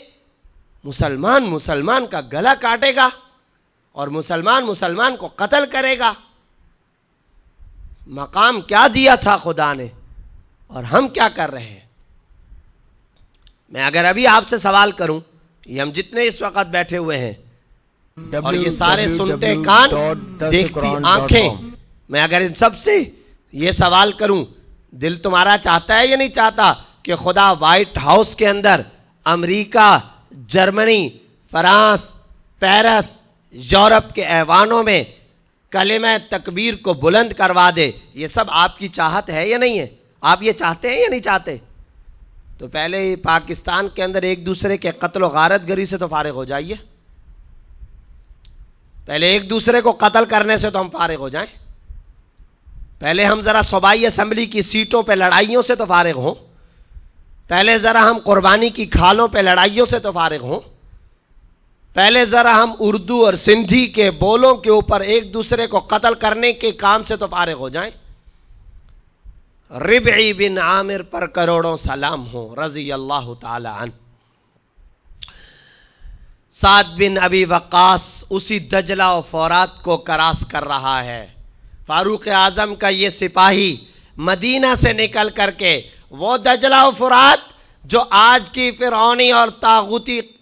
[SPEAKER 2] مسلمان کا گلا کاٹے گا اور مسلمان کو قتل کرے گا۔ مقام کیا دیا تھا خدا نے، اور ہم کیا کر رہے ہیں؟ میں اگر ابھی آپ سے سوال کروں، یہ ہم جتنے اس وقت بیٹھے ہوئے ہیں اور یہ سارے سنتے کان، دیکھتی آنکھیں، میں اگر ان سب سے یہ سوال کروں، دل تمہارا چاہتا ہے یا نہیں چاہتا کہ خدا وائٹ ہاؤس کے اندر امریکہ، جرمنی، فرانس، پیرس، یورپ کے ایوانوں میں کلمہ تکبیر کو بلند کروا دے؟ یہ سب آپ کی چاہت ہے یا نہیں ہے؟ آپ یہ چاہتے ہیں یا نہیں چاہتے؟ تو پہلے پاکستان کے اندر ایک دوسرے کے قتل و غارت گری سے تو فارغ ہو جائیے، پہلے ایک دوسرے کو قتل کرنے سے تو ہم فارغ ہو جائیں، پہلے ہم ذرا صوبائی اسمبلی کی سیٹوں پہ لڑائیوں سے تو فارغ ہوں، پہلے ذرا ہم قربانی کی کھالوں پہ لڑائیوں سے تو فارغ ہوں، پہلے ذرا ہم اردو اور سندھی کے بولوں کے اوپر ایک دوسرے کو قتل کرنے کے کام سے تو فارغ ہو جائیں۔ ربعی بن عامر پر کروڑوں سلام ہوں رضی اللہ تعالی عنہ۔ سعد بن ابی وقاص اسی دجلہ و فرات کو کراس کر رہا ہے۔ فاروق اعظم کا یہ سپاہی مدینہ سے نکل کر کے وہ دجلہ و فرات جو آج کی فرعونی اور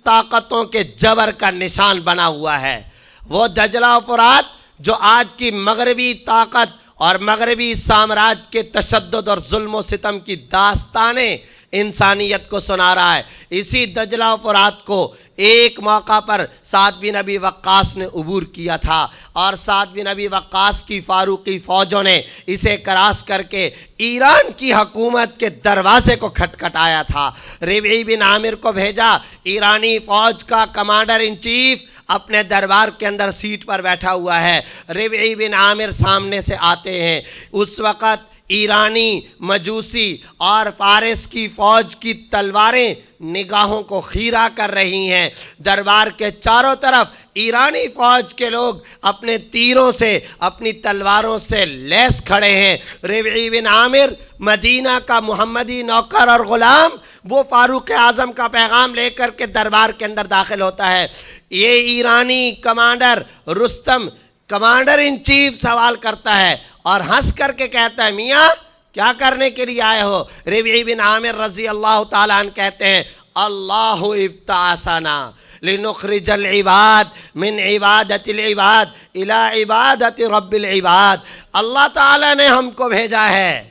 [SPEAKER 2] طاقتوں کے جبر کا نشان بنا ہوا ہے۔ وہ دجلہ و فرات جو آج کی مغربی طاقت اور مغربی سامراج کے تشدد اور ظلم و ستم کی داستانیں انسانیت کو سنا رہا ہے، اسی دجلہ و فرات کو ایک موقع پر سعد بن ابی وقاص نے عبور کیا تھا، اور سعد بن ابی وقاص کی فاروقی فوجوں نے اسے کراس کر کے ایران کی حکومت کے دروازے کو کھٹکھٹایا تھا۔ ربعی بن عامر کو بھیجا، ایرانی فوج کا کمانڈر ان چیف اپنے دربار کے اندر سیٹ پر بیٹھا ہوا ہے۔ ربعی بن عامر سامنے سے آتے ہیں، اس وقت ایرانی، مجوسی اور فارس کی فوج کی تلواریں نگاہوں کو خیرہ کر رہی ہیں۔ دربار کے چاروں طرف ایرانی فوج کے لوگ اپنے تیروں سے، اپنی تلواروں سے لیس کھڑے ہیں۔ ربعی بن عامر مدینہ کا محمدی نوکر اور غلام، وہ فاروق اعظم کا پیغام لے کر کے دربار کے اندر داخل ہوتا ہے۔ یہ ایرانی commander Rustam, commander in chief, سوال کرتا ہے اور ہنس کر کے کہتا ہے، میاں کیا کرنے کے لیے آئے ہو؟ ربعی بن عامر رضی اللہ تعالیٰ عنہ کہتے ہیں، اللہ ابتعثنا لنخرج العباد من عبادت العباد الى عبادت رب العباد۔ اللہ تعالیٰ نے ہم کو بھیجا ہے،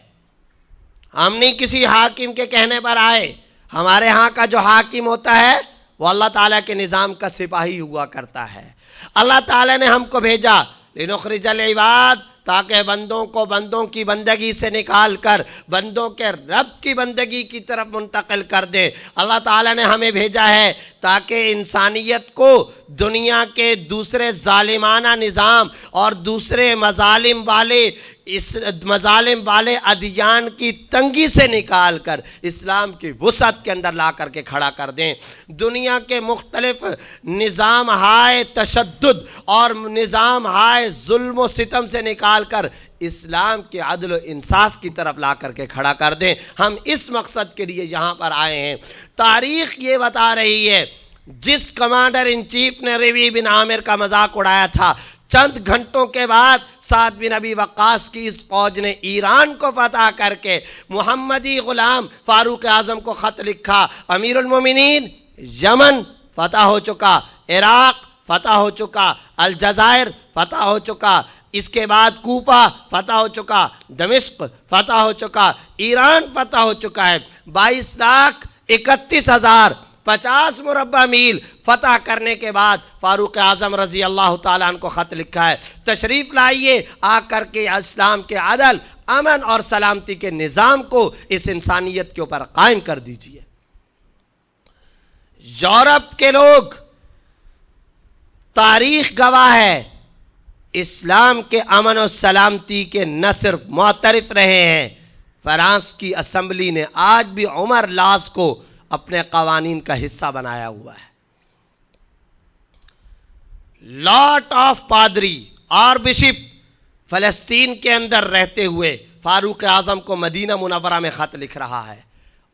[SPEAKER 2] ہم نہیں کسی حاکم کے کہنے پر آئے۔ ہمارے ہاں کا جو حاکم ہوتا ہے وہ اللہ تعالیٰ کے نظام کا سپاہی ہوا کرتا ہے۔ اللہ تعالیٰ نے ہم کو بھیجا لنخرج العباد، تاکہ بندوں کو بندوں کی بندگی سے نکال کر بندوں کے رب کی بندگی کی طرف منتقل کر دے۔ اللہ تعالیٰ نے ہمیں بھیجا ہے تاکہ انسانیت کو دنیا کے دوسرے ظالمانہ نظام اور دوسرے مظالم والے ادیان کی تنگی سے نکال کر اسلام کی وسعت کے اندر لا کر کے کھڑا کر دیں۔ دنیا کے مختلف نظام ہائے تشدد اور نظام ہائے ظلم و ستم سے نکال کر اسلام کے عدل و انصاف کی طرف لا کر کے کھڑا کر دیں۔ ہم اس مقصد کے لیے یہاں پر آئے ہیں۔ تاریخ یہ بتا رہی ہے، جس کمانڈر ان چیف نے ربعی بن عامر کا مذاق اڑایا تھا، چند گھنٹوں کے بعد سعد بن ابی وقاص کی اس فوج نے ایران کو فتح کر کے محمدی غلام فاروق اعظم کو خط لکھا، امیر المومنین یمن فتح ہو چکا، عراق فتح ہو چکا، الجزائر فتح ہو چکا، اس کے بعد کوفہ فتح ہو چکا، دمشق فتح ہو چکا، ایران فتح ہو چکا ہے۔ 22,31,000 50 مربع میل فتح کرنے کے بعد فاروق اعظم رضی اللہ تعالیٰ عنہ کو خط لکھا ہے، تشریف لائیے، آ کر کے اسلام کے عدل، امن اور سلامتی کے نظام کو اس انسانیت کے اوپر قائم کر دیجئے۔ یورپ کے لوگ، تاریخ گواہ ہے، اسلام کے امن و سلامتی کے نہ صرف معترف رہے ہیں، فرانس کی اسمبلی نے آج بھی عمر لاس کو اپنے قوانین کا حصہ بنایا ہوا ہے۔ لاٹ آف پادری اور بشپ فلسطین کے اندر رہتے ہوئے فاروق اعظم کو مدینہ منورہ میں خط لکھ رہا ہے،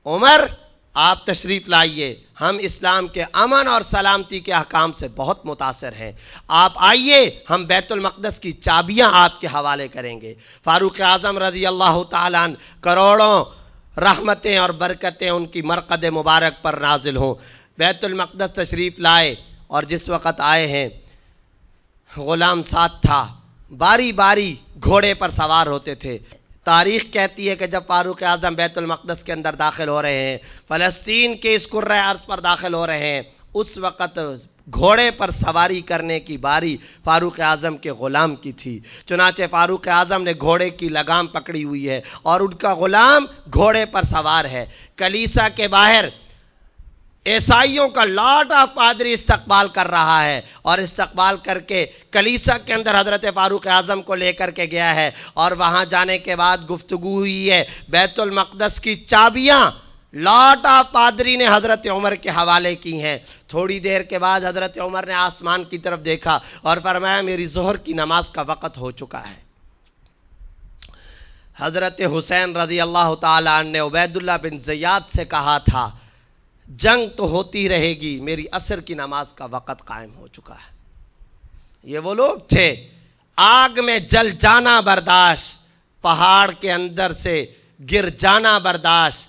[SPEAKER 2] عمر آپ تشریف لائیے، ہم اسلام کے امن اور سلامتی کے احکام سے بہت متاثر ہیں، آپ آئیے، ہم بیت المقدس کی چابیاں آپ کے حوالے کریں گے۔ فاروق اعظم رضی اللہ تعالیٰ عنہ، کروڑوں رحمتیں اور برکتیں ان کی مرقد مبارک پر نازل ہوں، بیت المقدس تشریف لائے، اور جس وقت آئے ہیں غلام ساتھ تھا، باری باری گھوڑے پر سوار ہوتے تھے۔ تاریخ کہتی ہے کہ جب فاروق اعظم بیت المقدس کے اندر داخل ہو رہے ہیں، فلسطین کے اس کرۂ ارض پر داخل ہو رہے ہیں، اس وقت گھوڑے پر سواری کرنے کی باری فاروق اعظم کے غلام کی تھی۔ چنانچہ فاروق اعظم نے گھوڑے کی لگام پکڑی ہوئی ہے اور ان کا غلام گھوڑے پر سوار ہے۔ کلیسا کے باہر عیسائیوں کا لاٹ آف پادری استقبال کر رہا ہے، اور استقبال کر کے کلیسا کے اندر حضرت فاروق اعظم کو لے کر کے گیا ہے، اور وہاں جانے کے بعد گفتگو ہوئی ہے۔ بیت المقدس کی چابیاں لاٹ آف پادری نے حضرت عمر کے حوالے کی ہیں۔ تھوڑی دیر کے بعد حضرت عمر نے آسمان کی طرف دیکھا اور فرمایا، میری ظہر کی نماز کا وقت ہو چکا ہے۔ حضرت حسین رضی اللہ تعالیٰ عنہ نے عبید اللہ بن زیاد سے کہا تھا، جنگ تو ہوتی رہے گی، میری عصر کی نماز کا وقت قائم ہو چکا ہے۔ یہ وہ لوگ تھے، آگ میں جل جانا برداشت، پہاڑ کے اندر سے گر جانا برداشت،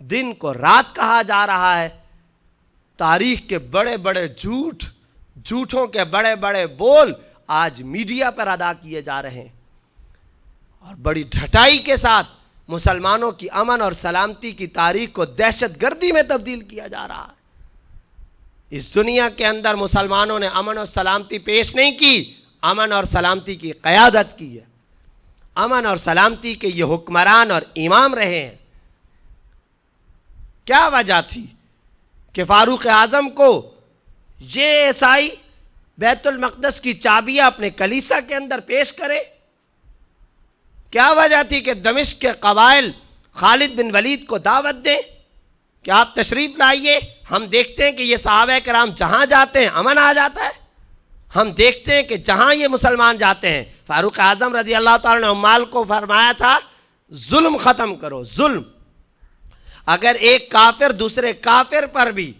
[SPEAKER 2] دن کو رات کہا جا رہا ہے، تاریخ کے بڑے بڑے جھوٹوں کے بڑے بڑے بول آج میڈیا پر ادا کیے جا رہے ہیں، اور بڑی ڈھٹائی کے ساتھ مسلمانوں کی امن اور سلامتی کی تاریخ کو دہشت گردی میں تبدیل کیا جا رہا ہے۔ اس دنیا کے اندر مسلمانوں نے امن اور سلامتی پیش نہیں کی، امن اور سلامتی کی قیادت کی ہے، امن اور سلامتی کے یہ حکمران اور امام رہے ہیں۔ کیا وجہ تھی کہ فاروق اعظم کو یہ عیسائی بیت المقدس کی چابیاں اپنے کلیسا کے اندر پیش کرے؟ کیا وجہ تھی کہ دمشق کے قبائل خالد بن ولید کو دعوت دیں کہ آپ تشریف لائیے؟ ہم دیکھتے ہیں کہ یہ صحابہ کرام جہاں جاتے ہیں امن آ جاتا ہے، ہم دیکھتے ہیں کہ جہاں یہ مسلمان جاتے ہیں، فاروق اعظم رضی اللہ تعالیٰ نے عمال کو فرمایا تھا ظلم ختم کرو، ظلم۔ اگر ایک کافر دوسرے کافر پر بھی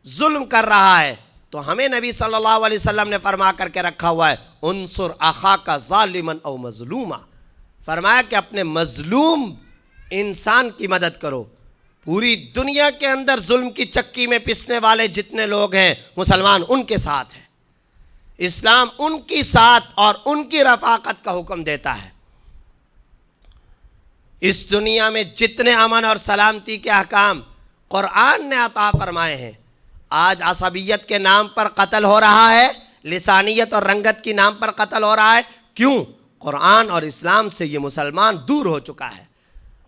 [SPEAKER 2] ظلم کر رہا ہے تو ہمیں نبی صلی اللہ علیہ وسلم نے فرما کر کے رکھا ہوا ہے انصر اخاک ظالما او مظلوما، فرمایا کہ اپنے مظلوم انسان کی مدد کرو۔ پوری دنیا کے اندر ظلم کی چکی میں پسنے والے جتنے لوگ ہیں مسلمان ان کے ساتھ ہیں، اسلام ان کی ساتھ اور ان کی رفاقت کا حکم دیتا ہے۔ اس دنیا میں جتنے امن اور سلامتی کے احکام قرآن نے عطا فرمائے ہیں، آج عصبیت کے نام پر قتل ہو رہا ہے، لسانیت اور رنگت کی نام پر قتل ہو رہا ہے۔ کیوں؟ قرآن اور اسلام سے یہ مسلمان دور ہو چکا ہے۔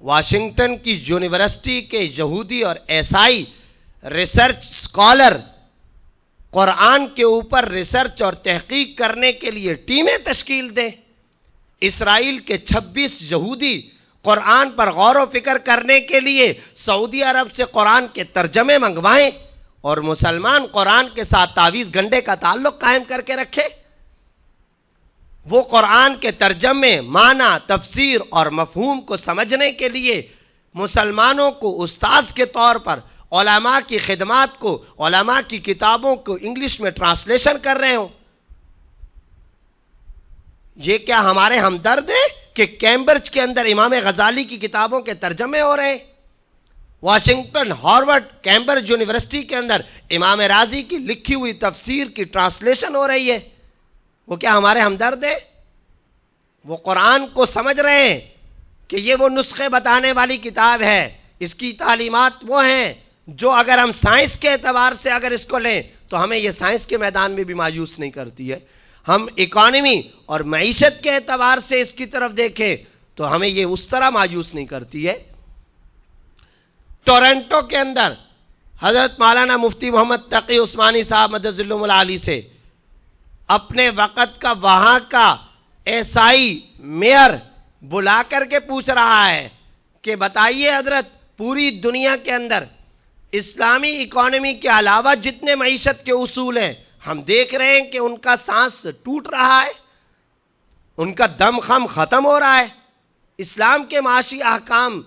[SPEAKER 2] واشنگٹن کی یونیورسٹی کے یہودی اور عیسائی ریسرچ اسکالر قرآن کے اوپر ریسرچ اور تحقیق کرنے کے لیے ٹیمیں تشکیل دیں، اسرائیل کے 26 یہودی قرآن پر غور و فکر کرنے کے لیے سعودی عرب سے قرآن کے ترجمے منگوائیں، اور مسلمان قرآن کے ساتھ تعویذ گنڈے کا تعلق قائم کر کے رکھے۔ وہ قرآن کے ترجمے، معنی، تفسیر اور مفہوم کو سمجھنے کے لیے مسلمانوں کو استاذ کے طور پر علماء کی خدمات کو، علماء کی کتابوں کو انگلش میں ٹرانسلیشن کر رہے ہوں۔ یہ کیا ہمارے ہمدرد ہیں کہ کیمبرج کے اندر امام غزالی کی کتابوں کے ترجمے ہو رہے ہیں؟ واشنگٹن، ہارورڈ، کیمبرج یونیورسٹی کے اندر امام رازی کی لکھی ہوئی تفسیر کی ٹرانسلیشن ہو رہی ہے۔ وہ کیا ہمارے ہمدرد ہیں؟ وہ قرآن کو سمجھ رہے ہیں کہ یہ وہ نسخے بتانے والی کتاب ہے، اس کی تعلیمات وہ ہیں جو اگر ہم سائنس کے اعتبار سے اگر اس کو لیں تو ہمیں یہ سائنس کے میدان میں بھی مایوس نہیں کرتی ہے، ہم اکانومی اور معیشت کے اعتبار سے اس کی طرف دیکھیں تو ہمیں یہ اس طرح مایوس نہیں کرتی ہے۔ ٹورنٹو کے اندر حضرت مولانا مفتی محمد تقی عثمانی صاحب مدد ظلم العالی سے اپنے وقت کا وہاں کا عیسائی میئر بلا کر کے پوچھ رہا ہے کہ بتائیے حضرت، پوری دنیا کے اندر اسلامی اکانومی کے علاوہ جتنے معیشت کے اصول ہیں ہم دیکھ رہے ہیں کہ ان کا سانس ٹوٹ رہا ہے، ان کا دم خم ختم ہو رہا ہے۔ اسلام کے معاشی احکام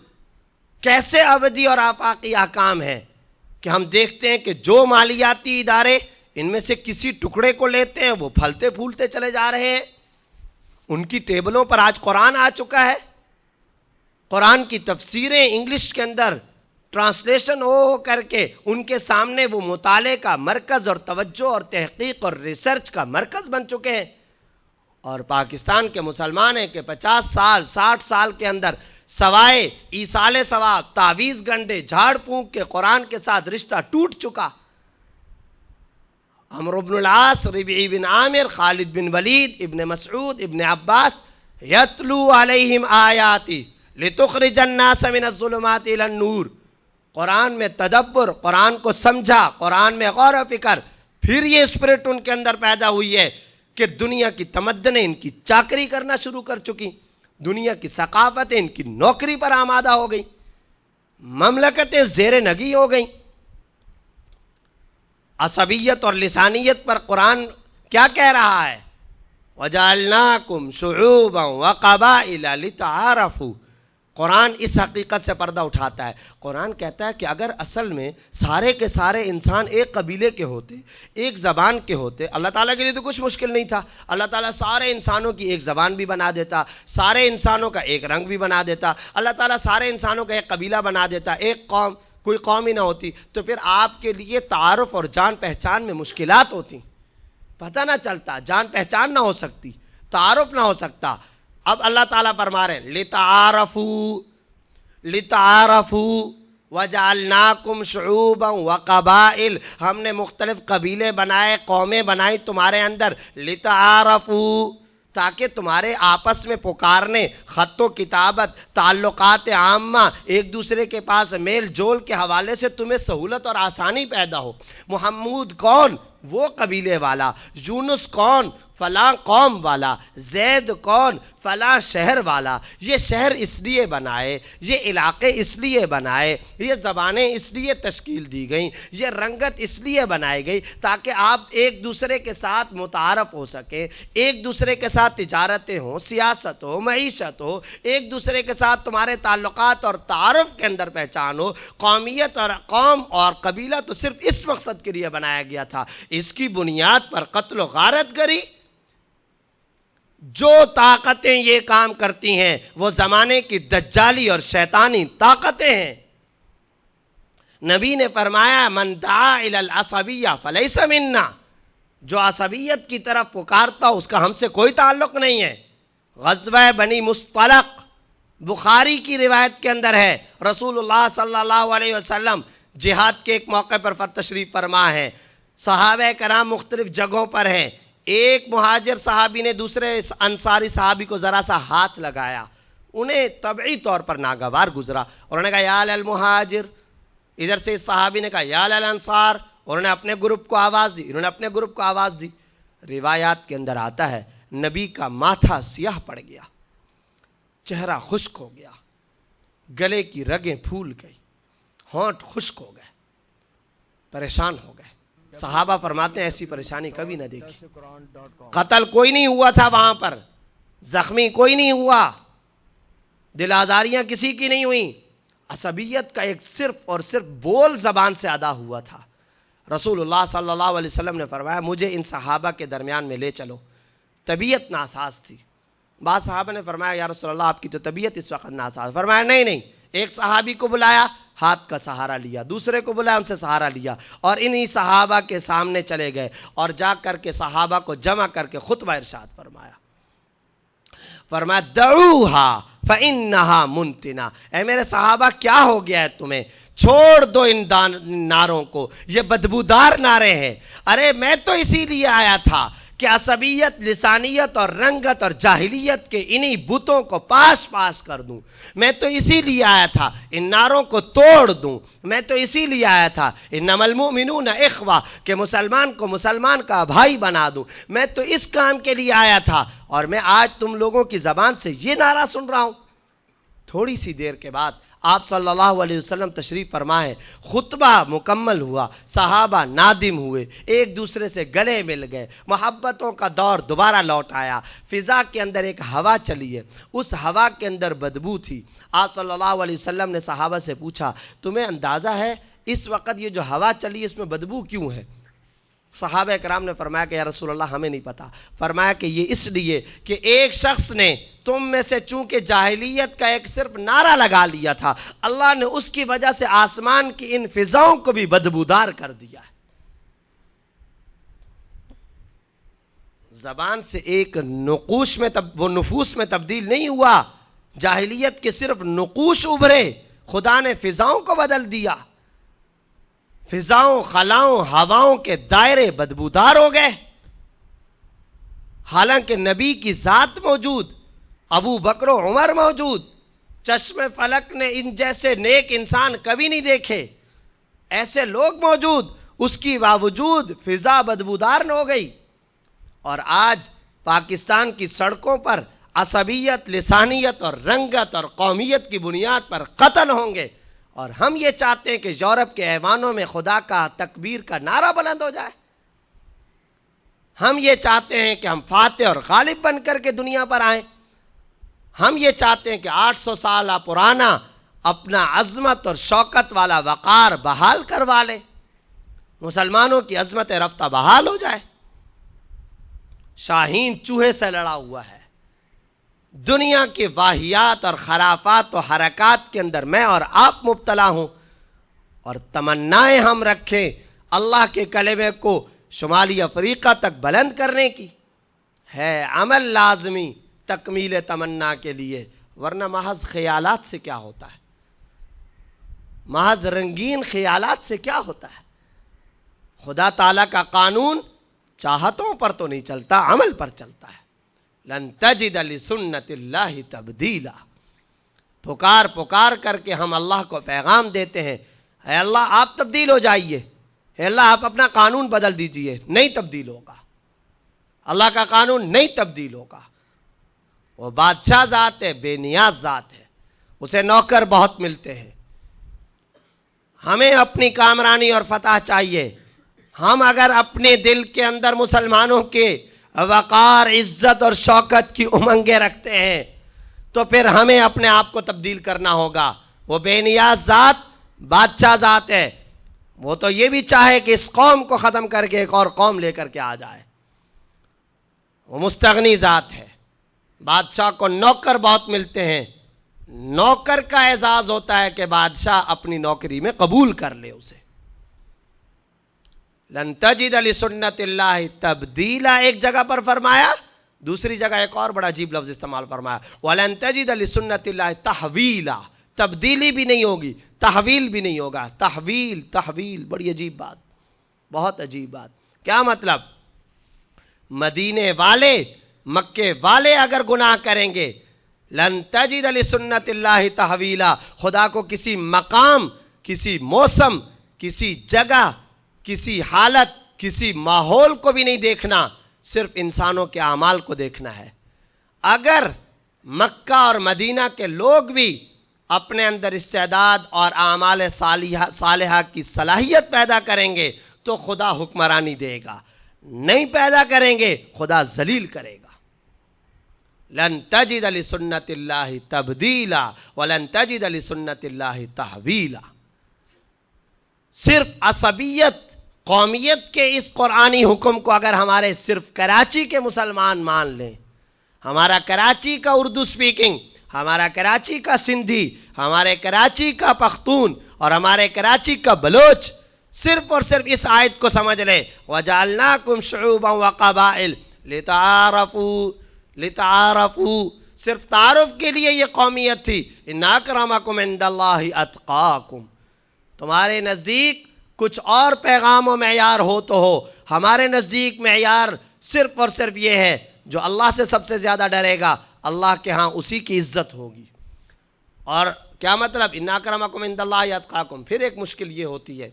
[SPEAKER 2] کیسے ابدی اور آفاقی احکام ہیں کہ ہم دیکھتے ہیں کہ جو مالیاتی ادارے ان میں سے کسی ٹکڑے کو لیتے ہیں وہ پھلتے پھولتے چلے جا رہے ہیں۔ ان کی ٹیبلوں پر آج قرآن آ چکا ہے، قرآن کی تفسیریں انگلش کے اندر ٹرانسلیشن ہو کر کے ان کے سامنے وہ مطالعے کا مرکز اور توجہ اور تحقیق اور ریسرچ کا مرکز بن چکے ہیں۔ اور پاکستان کے مسلمان ہیں کہ 50 سال 60 سال کے اندر سوائے ایصال ثواب، تعویذ گنڈے، جھاڑ پھونک کے قرآن کے ساتھ رشتہ ٹوٹ چکا۔ عمرو بن العاص، ربیع بن عامر، خالد بن ولید، ابن مسعود، ابن عباس، یتلو علیہم آیاتی لتخرج الناس من الظلمات الی النور، قرآن میں تدبر، قرآن کو سمجھا، قرآن میں غور و فکر، پھر یہ اسپرٹ ان کے اندر پیدا ہوئی ہے کہ دنیا کی تمدنیں ان کی چاکری کرنا شروع کر چکی، دنیا کی ثقافتیں ان کی نوکری پر آمادہ ہو گئی، مملکتیں زیر نگی ہو گئیں۔ عصبیت اور لسانیت پر قرآن کیا کہہ رہا ہے؟ وَجَعَلْنَاكُمْ شُعُوبًا وَقَبَائِلَ لِتَعَارَفُوا، قرآن اس حقیقت سے پردہ اٹھاتا ہے. قرآن کہتا ہے کہ اگر اصل میں سارے کے سارے انسان ایک قبیلے کے ہوتے، ایک زبان کے ہوتے، اللہ تعالیٰ کے لیے تو کچھ مشکل نہیں تھا. اللہ تعالیٰ سارے انسانوں کی ایک زبان بھی بنا دیتا، سارے انسانوں کا ایک رنگ بھی بنا دیتا، اللہ تعالیٰ سارے انسانوں کا ایک قبیلہ بنا دیتا، ایک قوم، کوئی قوم ہی نہ ہوتی. تو پھر آپ کے لیے تعارف اور جان پہچان میں مشکلات ہوتی، پتہ نہ چلتا، جان پہچان نہ ہو سکتی، تعارف نہ ہو سکتا. اب اللہ تعالیٰ فرما رہے ہیں لِتَعَارَفُوا وَجَعَلْنَاكُمْ شُعُوبًا وَقَبَائِلَ، ہم نے مختلف قبیلے بنائے، قومیں بنائی تمہارے اندر، لِتَعَارَفُوا، تاکہ تمہارے آپس میں پکارنے، خط و کتابت، تعلقات عامہ، ایک دوسرے کے پاس میل جول کے حوالے سے تمہیں سہولت اور آسانی پیدا ہو. محمود کون؟ وہ قبیلے والا. یونس کون؟ فلاں قوم والا. زید کون؟ فلاں شہر والا. یہ شہر اس لیے بنائے، یہ علاقے اس لیے بنائے، یہ زبانیں اس لیے تشکیل دی گئیں، یہ رنگت اس لیے بنائی گئی تاکہ آپ ایک دوسرے کے ساتھ متعارف ہو سکے، ایک دوسرے کے ساتھ تجارتیں ہوں، سیاست ہو، معیشت ہو، ایک دوسرے کے ساتھ تمہارے تعلقات اور تعارف کے اندر پہچان ہو. قومیت اور قوم اور قبیلہ تو صرف اس مقصد کے لیے بنایا گیا تھا. اس کی بنیاد پر قتل و غارت گری. جو طاقتیں یہ کام کرتی ہیں وہ زمانے کی دجالی اور شیطانی طاقتیں ہیں. نبی نے فرمایا من دعا الی العصبیہ فلیس منا، جو عصبیت کی طرف پکارتا اس کا ہم سے کوئی تعلق نہیں ہے. غزوہ بنی مصطلق بخاری کی روایت کے اندر ہے، رسول اللہ صلی اللہ علیہ وسلم جہاد کے ایک موقع پر تشریف فرما ہے. صحابہ کرام مختلف جگہوں پر ہیں. ایک مہاجر صحابی نے دوسرے انصاری صحابی کو ذرا سا ہاتھ لگایا، انہیں طبعی طور پر ناگوار گزرا. انہوں نے کہا یا للمہاجر، ادھر سے اس صحابی نے کہا یا للانصار. انہوں نے اپنے گروپ کو آواز دی، انہوں نے اپنے گروپ کو آواز دی. روایات کے اندر آتا ہے نبی کا ماتھا سیاہ پڑ گیا، چہرہ خشک ہو گیا، گلے کی رگیں پھول گئی، ہونٹ خشک ہو گئے، پریشان ہو گئے. صحابہ فرماتے ہیں ایسی پریشانی کبھی نہ دیکھی. قتل کوئی نہیں ہوا تھا وہاں پر، زخمی کوئی نہیں ہوا، دل آزاریاں کسی کی نہیں ہوئیں. عصبیت کا ایک صرف اور صرف بول زبان سے ادا ہوا تھا. رسول اللہ صلی اللہ علیہ وسلم نے فرمایا مجھے ان صحابہ کے درمیان میں لے چلو. طبیعت ناساز تھی. بعض صحابہ نے فرمایا یا رسول اللہ آپ کی تو طبیعت اس وقت ناساز. فرمایا نہیں. ایک صحابی کو بلایا، ہاتھ کا سہارا لیا، دوسرے کو بلایا، ان سے سہارا لیا، اور انہی صحابہ کے سامنے چلے گئے اور جا کر کے صحابہ کو جمع کر کے خطبہ ارشاد فرمایا. فرمایا دعوہا فإنہا منتنا، اے میرے صحابہ کیا ہو گیا ہے تمہیں، چھوڑ دو ان نعروں کو، یہ بدبودار نعرے ہیں. ارے میں تو اسی لیے آیا تھا کہ عصبیت، لسانیت اور رنگت اور جاہلیت کے انہی بتوں کو پاش کر دوں. میں تو اسی لیے آیا تھا ان نعروں کو توڑ دوں. میں تو اسی لیے آیا تھا انما المؤمنون اخوہ، کہ مسلمان کو مسلمان کا بھائی بنا دوں. میں تو اس کام کے لیے آیا تھا، اور میں آج تم لوگوں کی زبان سے یہ نعرہ سن رہا ہوں. تھوڑی سی دیر کے بعد آپ صلی اللہ علیہ وسلم تشریف فرمائے، خطبہ مکمل ہوا، صحابہ نادم ہوئے، ایک دوسرے سے گلے مل گئے، محبتوں کا دور دوبارہ لوٹ آیا. فضا کے اندر ایک ہوا چلی ہے، اس ہوا کے اندر بدبو تھی. آپ صلی اللہ علیہ وسلم نے صحابہ سے پوچھا تمہیں اندازہ ہے اس وقت یہ جو ہوا چلی ہے اس میں بدبو کیوں ہے؟ صحابہ کرام نے فرمایا کہ یا رسول اللہ ہمیں نہیں پتا. فرمایا کہ یہ اس لیے کہ ایک شخص نے تم میں سے چونکہ جاہلیت کا ایک صرف نعرہ لگا لیا تھا، اللہ نے اس کی وجہ سے آسمان کی ان فضاؤں کو بھی بدبودار کر دیا ہے. زبان سے ایک نقوش میں وہ نفوس میں تبدیل نہیں ہوا، جاہلیت کے صرف نقوش ابھرے، خدا نے فضاؤں کو بدل دیا. فضاؤں، خلاؤں، ہواؤں کے دائرے بدبودار ہو گئے. حالانکہ نبی کی ذات موجود، ابو بکر و عمر موجود، چشم فلک نے ان جیسے نیک انسان کبھی نہیں دیکھے، ایسے لوگ موجود، اس کی باوجود فضا بدبودار نہ ہو گئی. اور آج پاکستان کی سڑکوں پر عصبیت، لسانیت اور رنگت اور قومیت کی بنیاد پر قتل ہوں گے، اور ہم یہ چاہتے ہیں کہ یورپ کے ایوانوں میں خدا کا تکبیر کا نعرہ بلند ہو جائے. ہم یہ چاہتے ہیں کہ ہم فاتح اور غالب بن کر کے دنیا پر آئیں. ہم یہ چاہتے ہیں کہ 800 سالہ پرانا اپنا عظمت اور شوکت والا وقار بحال کروا لے، مسلمانوں کی عظمت رفتہ بحال ہو جائے۔ شاہین چوہے سے لڑا ہوا ہے، دنیا کے واہیات اور خرافات و حرکات کے اندر میں اور آپ مبتلا ہوں، اور تمنائیں ہم رکھیں اللہ کے کلمے کو شمالی افریقہ تک بلند کرنے کی، ہے عمل لازمی تکمیل تمنا کے لیے، ورنہ محض خیالات سے کیا ہوتا ہے، محض رنگین خیالات سے کیا ہوتا ہے۔ خدا تعالیٰ کا قانون چاہتوں پر تو نہیں چلتا، عمل پر چلتا ہے۔ لن تجد لسنت اللہ تبدیلا، پکار پکار کر کے ہم اللہ کو پیغام دیتے ہیں، اے اللہ آپ تبدیل ہو جائیے، اے اللہ آپ اپنا قانون بدل دیجئے، نہیں تبدیل ہوگا، اللہ کا قانون نہیں تبدیل ہوگا۔ وہ بادشاہ ذات ہے، بے نیاز ذات ہے، اسے نوکر بہت ملتے ہیں۔ ہمیں اپنی کامرانی اور فتح چاہیے۔ ہم اگر اپنے دل کے اندر مسلمانوں کے وقار، عزت اور شوکت کی امنگیں رکھتے ہیں تو پھر ہمیں اپنے آپ کو تبدیل کرنا ہوگا۔ وہ بے نیاز ذات بادشاہ ذات ہے، وہ تو یہ بھی چاہے کہ اس قوم کو ختم کر کے ایک اور قوم لے کر کے آ جائے۔ وہ مستغنی ذات ہے، بادشاہ کو نوکر بہت ملتے ہیں، نوکر کا اعزاز ہوتا ہے کہ بادشاہ اپنی نوکری میں قبول کر لے اسے۔ لن تجد لسنت اللہ تبدیلا ایک جگہ پر فرمایا، دوسری جگہ ایک اور بڑا عجیب لفظ استعمال فرمایا، وَلَن تَجِدَ لِسُنَّتِ اللَّهِ تَحْوِيلًا، تبدیلی بھی نہیں ہوگی، تحویل بھی نہیں ہوگا۔ تحویل بڑی عجیب بات، بہت عجیب بات۔ کیا مطلب؟ مدینے والے، مکے والے اگر گناہ کریں گے، لن تجد لسنت اللہ تحویلا، خدا کو کسی مقام، کسی موسم، کسی جگہ، کسی حالت، کسی ماحول کو بھی نہیں دیکھنا، صرف انسانوں کے اعمال کو دیکھنا ہے۔ اگر مکہ اور مدینہ کے لوگ بھی اپنے اندر استعداد اور اعمال صالحہ کی صلاحیت پیدا کریں گے تو خدا حکمرانی دے گا، نہیں پیدا کریں گے خدا ذلیل کرے گا۔ لن تجد لسنت اللہ تبدیلا ولن تجد لسنت اللہ تحویلا۔ صرف عصبیت، قومیت کے اس قرآنی حکم کو اگر ہمارے صرف کراچی کے مسلمان مان لیں، ہمارا کراچی کا اردو سپیکنگ، ہمارا کراچی کا سندھی، ہمارے کراچی کا پختون اور ہمارے کراچی کا بلوچ صرف اور صرف اس آیت کو سمجھ لیں، وَجَعَلْنَاكُمْ شُعُوبًا وَقَبَائِلَ لِتَعَارَفُوا، صرف تعارف کے لیے یہ قومیت تھی۔ إِنَّ أَكْرَمَكُمْ عِنْدَ اللَّهِ أَتْقَاكُمْ، تمہارے نزدیک کچھ اور پیغام و معیار ہو تو ہو، ہمارے نزدیک معیار صرف اور صرف یہ ہے، جو اللہ سے سب سے زیادہ ڈرے گا اللہ کے ہاں اسی کی عزت ہوگی۔ اور کیا مطلب؟ إِنَّ أَكْرَمَكُمْ عِنْدَ اللَّهِ أَتْقَاكُمْ۔ پھر ایک مشکل یہ ہوتی ہے،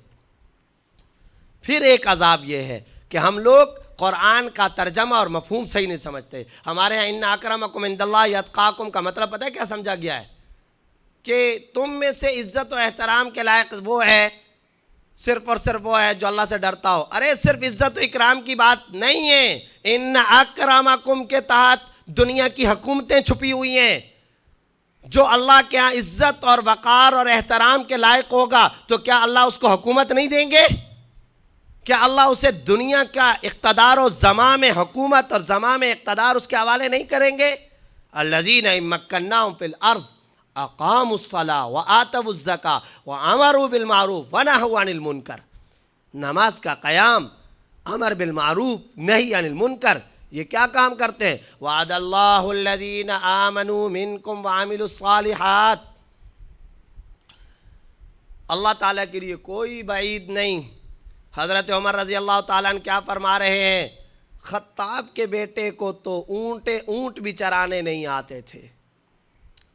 [SPEAKER 2] پھر ایک عذاب یہ ہے کہ ہم لوگ قرآن کا ترجمہ اور مفہوم صحیح نہیں سمجھتے۔ ہمارے ہاں إِنَّ أَكْرَمَكُمْ عِنْدَ اللَّهِ أَتْقَاكُمْ کا مطلب پتہ ہے کیا سمجھا گیا ہے؟ کہ تم میں سے عزت و احترام کے لائق وہ ہے، صرف اور صرف وہ ہے جو اللہ سے ڈرتا ہو۔ ارے صرف عزت و اکرام کی بات نہیں ہے، إِنَّ أَكْرَمَكُمْ کے تحت دنیا کی حکومتیں چھپی ہوئی ہیں۔ جو اللہ کے ہاں عزت اور وقار اور احترام کے لائق ہوگا تو کیا اللہ اس کو حکومت نہیں دیں گے؟ کیا اللہ اسے دنیا کا اقتدار و زمام حکومت اور زمام اقتدار اس کے حوالے نہیں کریں گے؟ الذین إن مکناہم فی الارض اقاموا الصلاۃ وآتوا الزکاۃ وامروا بالمعروف ونہوا عن المنکر۔ نماز کا قیام، امر بالمعروف، نہی عن المنکر، یہ کیا کام کرتے ہیں؟ وعد اللہ الذین آمنوا منکم وعملوا الصالحات۔ اللہ تعالیٰ کے لیے کوئی بعید نہیں۔ حضرت عمر رضی اللہ تعالیٰ عنہ کیا فرما رہے ہیں؟ خطاب کے بیٹے کو تو اونٹ بھی چرانے نہیں آتے تھے۔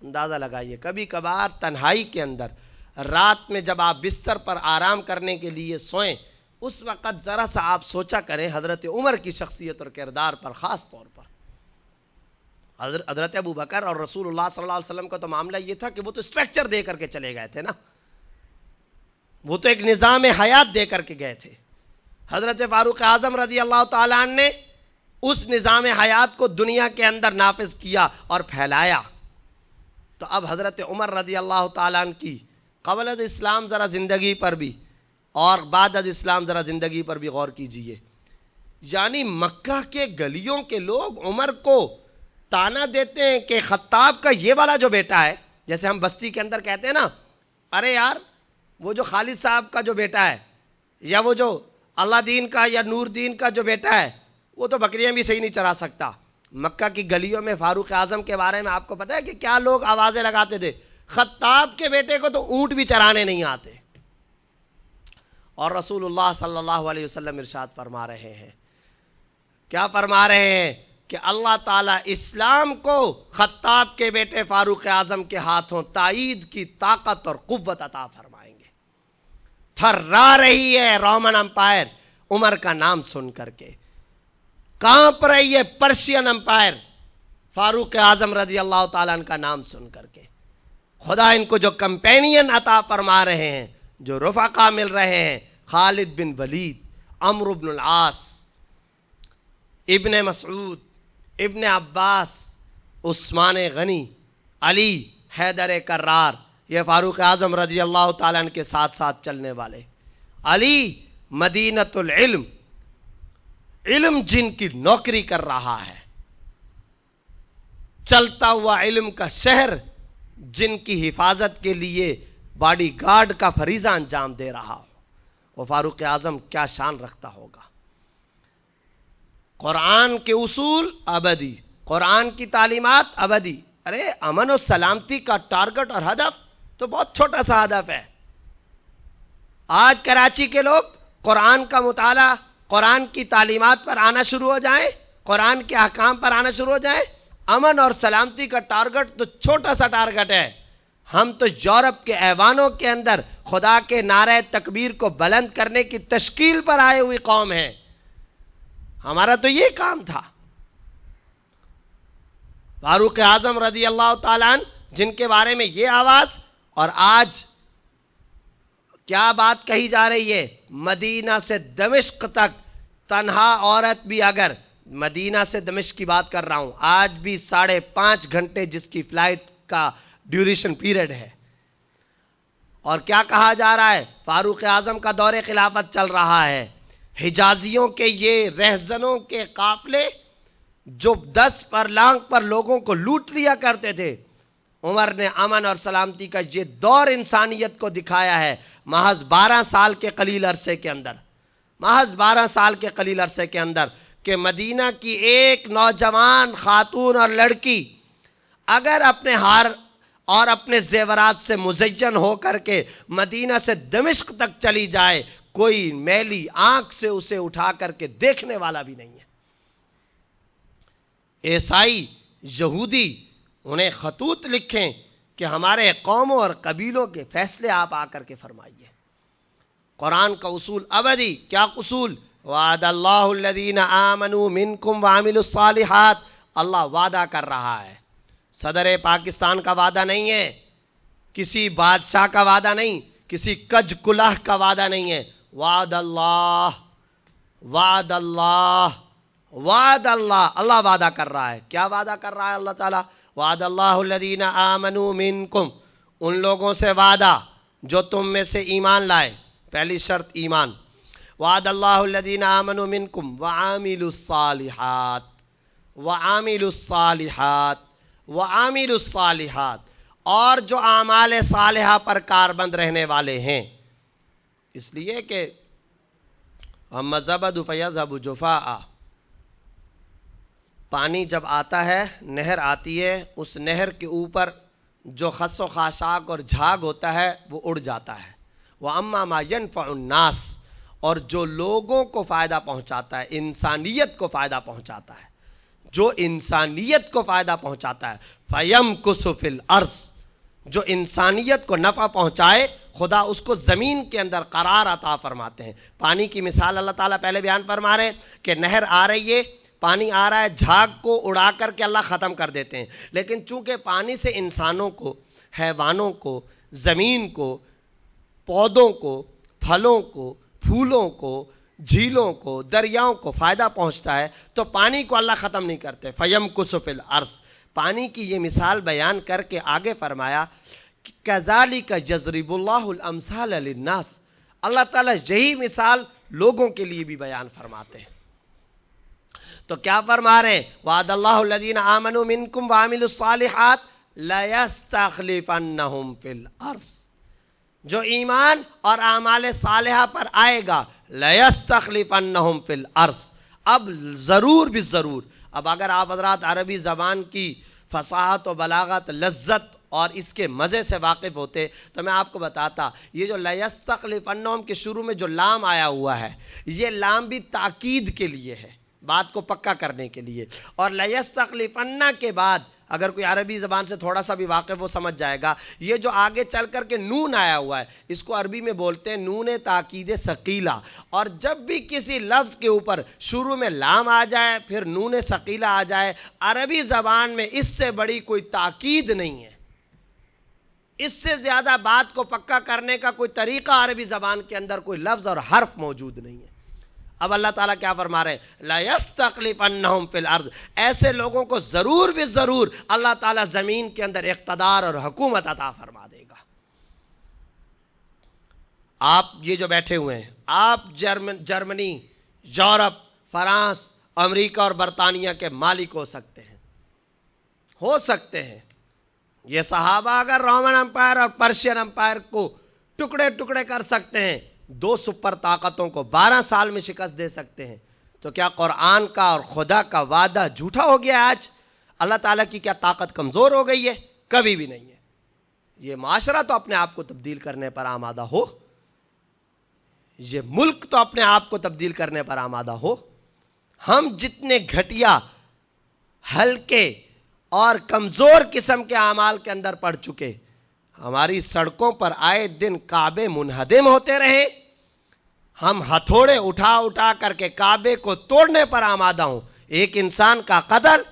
[SPEAKER 2] اندازہ لگائیے، کبھی کبھار تنہائی کے اندر رات میں جب آپ بستر پر آرام کرنے کے لیے سوئیں، اس وقت ذرا سا آپ سوچا کریں حضرت عمر کی شخصیت اور کردار پر، خاص طور پر۔ حضرت ابو بکر اور رسول اللہ صلی اللہ علیہ وسلم کا تو معاملہ یہ تھا کہ وہ تو اسٹرکچر دے کر کے چلے گئے تھے نا، وہ تو ایک نظام حیات دے کر کے گئے تھے۔ حضرت فاروق اعظم رضی اللہ تعالیٰ عنہ نے اس نظام حیات کو دنیا کے اندر نافذ کیا اور پھیلایا۔ تو اب حضرت عمر رضی اللہ تعالیٰ عنہ کی قبل از اسلام ذرا زندگی پر بھی اور بعد از اسلام ذرا زندگی پر بھی غور کیجئے. یعنی مکہ کے گلیوں کے لوگ عمر کو تانا دیتے ہیں کہ خطاب کا یہ والا جو بیٹا ہے، جیسے ہم بستی کے اندر کہتے ہیں نا، ارے یار وہ جو خالد صاحب کا جو بیٹا ہے، یا وہ جو اللہ دین کا یا نور دین کا جو بیٹا ہے، وہ تو بکریاں بھی صحیح نہیں چرا سکتا. مکہ کی گلیوں میں فاروق اعظم کے بارے میں آپ کو پتہ ہے کہ کیا لوگ آوازیں لگاتے تھے؟ خطاب کے بیٹے کو تو اونٹ بھی چرانے نہیں آتے. اور رسول اللہ صلی اللہ علیہ وسلم ارشاد فرما رہے ہیں، کیا فرما رہے ہیں؟ کہ اللہ تعالیٰ اسلام کو خطاب کے بیٹے فاروق اعظم کے ہاتھوں تائید کی طاقت اور قوت عطا فرمائیں گے. تھرا رہی ہے رومن امپائر عمر کا نام سن کر کے، کانپ رہی ہے پرشین امپائر فاروق اعظم رضی اللہ تعالیٰ عنہ کا نام سن کر کے. خدا ان کو جو کمپینین عطا فرما رہے ہیں، جو رفقا مل رہے ہیں، خالد بن ولید، عمرو بن العاص، ابن مسعود، ابن عباس، عثمان غنی، علی، حیدر کرار، یہ فاروق اعظم رضی اللہ تعالیٰ عنہ کے ساتھ ساتھ چلنے والے. علی مدینۃ العلم، علم جن کی نوکری کر رہا ہے، چلتا ہوا علم کا شہر جن کی حفاظت کے لیے باڈی گارڈ کا فریضہ انجام دے رہا ہو، وہ فاروق اعظم کیا شان رکھتا ہوگا. قرآن کے اصول ابدی، قرآن کی تعلیمات ابدی. ارے امن و سلامتی کا ٹارگٹ اور ہدف تو بہت چھوٹا سا ہدف ہے. آج کراچی کے لوگ قرآن کا مطالعہ، قرآن کی تعلیمات پر آنا شروع ہو جائیں، قرآن کے احکام پر آنا شروع ہو جائیں، امن اور سلامتی کا ٹارگٹ تو چھوٹا سا ٹارگٹ ہے. ہم تو یورپ کے ایوانوں کے اندر خدا کے نعرہ تکبیر کو بلند کرنے کی تشکیل پر آئے ہوئی قوم ہیں. ہمارا تو یہ کام تھا. فاروق اعظم رضی اللہ تعالیٰ عنہ جن کے بارے میں یہ آواز، اور آج کیا بات کہی جا رہی ہے، مدینہ سے دمشق تک تنہا عورت بھی، اگر مدینہ سے دمشق کی بات کر رہا ہوں، آج بھی 5.5 گھنٹے جس کی فلائٹ کا ڈیوریشن پیریڈ ہے. اور کیا کہا جا رہا ہے؟ فاروق اعظم کا دور خلافت چل رہا ہے. حجازیوں کے یہ رہزنوں کے قافلے جو 10 فرلانگ پر لوگوں کو لوٹ لیا کرتے تھے، عمر نے امن اور سلامتی کا یہ دور انسانیت کو دکھایا ہے محض 12 سال کے قلیل عرصے کے اندر. محض 12 سال کے قلیل عرصے کے اندر کہ مدینہ کی ایک نوجوان خاتون اور لڑکی اگر اپنے ہار اور اپنے زیورات سے مزین ہو کر کے مدینہ سے دمشق تک چلی جائے، کوئی میلی آنکھ سے اسے اٹھا کر کے دیکھنے والا بھی نہیں ہے. عیسائی، یہودی انہیں خطوط لکھیں کہ ہمارے قوموں اور قبیلوں کے فیصلے آپ آ کر کے فرمائیے. قرآن کا اصول ابدی. کیا اصول؟ وعد اللہ الذین آمنوا منکم وعملوا الصالحات. اللہ وعدہ کر رہا ہے. صدر پاکستان کا وعدہ نہیں ہے، کسی بادشاہ کا وعدہ نہیں، کسی کج کلہ کا وعدہ نہیں ہے. وعد اللہ، وعد اللہ، وعد اللہ. اللہ وعدہ کر رہا ہے. کیا وعدہ کر رہا ہے اللہ تعالیٰ؟ وعد اللہ الذین آمنوا منکم، ان لوگوں سے وعدہ جو تم میں سے ایمان لائے. پہلی شرط ایمان. وعد اللہ الذین آمنوا منکم وعاملوا الصالحات، وعاملوا الصالحات، وعاملوا الصالحات، اور جو اعمال صالحہ پر کاربند رہنے والے ہیں. اس لیے کہ اما الزبد فیذهب جفاء، پانی جب آتا ہے، نہر آتی ہے، اس نہر کے اوپر جو خس و خاشاک اور جھاگ ہوتا ہے وہ اڑ جاتا ہے. وَأَمَّا مَا يَنْفَعُ النَّاسِ، اور جو لوگوں کو فائدہ پہنچاتا ہے، انسانیت کو فائدہ پہنچاتا ہے، جو انسانیت کو فائدہ پہنچاتا ہے، فَيَمْكُسُ فِي الْأَرْضِ، جو انسانیت کو نفع پہنچائے خدا اس کو زمین کے اندر قرار عطا فرماتے ہیں. پانی کی مثال اللہ تعالیٰ پہلے بیان فرما رہے ہیں کہ نہر آ رہی ہے، پانی آ رہا ہے، جھاگ کو اڑا کر کے اللہ ختم کر دیتے ہیں. لیکن چونکہ پانی سے انسانوں کو، حیوانوں کو، زمین کو، پودوں کو، پھلوں کو، پھولوں کو، جھیلوں کو، دریاؤں کو فائدہ پہنچتا ہے، تو پانی کو اللہ ختم نہیں کرتے. فَيَمْكُسُ فِي الْأَرْضِ، پانی کی یہ مثال بیان کر کے آگے فرمایا کہ کذالک یضرب اللہ الامثال للناس، اللہ تعالیٰ یہی مثال لوگوں کے لیے بھی بیان فرماتے ہیں۔ تو کیا فرما رہے ہیں؟ وعد اللہ الذین آمنوا منکم وعملوا الصالحات لَيَسْتَخْلِفَنَّهُمْ فِي الْأَرْضِ، جو ایمان اور اعمال صالحہ پر آئے گا لَيَسْتَخْلِفَنَّهُمْ فِي الْأَرْضِ، اب ضرور بھی ضرور، اب اگر آپ حضرات عربی زبان کی فصاحت و بلاغت، لذت اور اس کے مزے سے واقف ہوتے تو میں آپ کو بتاتا، یہ جو لَيَسْتَخْلِفَنَّهُمْ کے شروع میں جو لام آیا ہوا ہے، یہ لام بھی تاکید کے لیے ہے، بات کو پکا کرنے کے لیے، اور لَيَسْتَخْلِفَنَّ کے بعد اگر کوئی عربی زبان سے تھوڑا سا بھی واقف وہ سمجھ جائے گا، یہ جو آگے چل کر کے نون آیا ہوا ہے اس کو عربی میں بولتے ہیں نون تاکید ثقیلہ، اور جب بھی کسی لفظ کے اوپر شروع میں لام آ جائے پھر نون ثقیلہ آ جائے، عربی زبان میں اس سے بڑی کوئی تاکید نہیں ہے، اس سے زیادہ بات کو پکا کرنے کا کوئی طریقہ عربی زبان کے اندر کوئی لفظ اور حرف موجود نہیں ہے۔ اب اللہ تعالیٰ کیا فرما رہے ہیں؟ لَيَسْتَخْلِفَنَّهُمْ فِي الْأَرْضِ، ایسے لوگوں کو ضرور بھی ضرور اللہ تعالیٰ زمین کے اندر اقتدار اور حکومت عطا فرما دے گا۔ آپ یہ جو بیٹھے ہوئے ہیں، آپ جرمنی، یورپ، فرانس، امریکہ اور برطانیہ کے مالک ہو سکتے ہیں۔ یہ صحابہ اگر رومن امپائر اور پرشین امپائر کو ٹکڑے ٹکڑے کر سکتے ہیں، 2 سپر طاقتوں کو 12 سال میں شکست دے سکتے ہیں، تو کیا قرآن کا اور خدا کا وعدہ جھوٹا ہو گیا؟ آج اللہ تعالیٰ کی کیا طاقت کمزور ہو گئی ہے؟ کبھی بھی نہیں ہے۔ یہ معاشرہ تو اپنے آپ کو تبدیل کرنے پر آمادہ ہو، یہ ملک تو اپنے آپ کو تبدیل کرنے پر آمادہ ہو۔ ہم جتنے گھٹیا، ہلکے اور کمزور قسم کے اعمال کے اندر پڑ چکے، ہماری سڑکوں پر آئے دن کعبے منہدم ہوتے رہے، ہم ہتھوڑے اٹھا اٹھا کر کے کعبے کو توڑنے پر آمادہ ہوں، ایک انسان کا قتل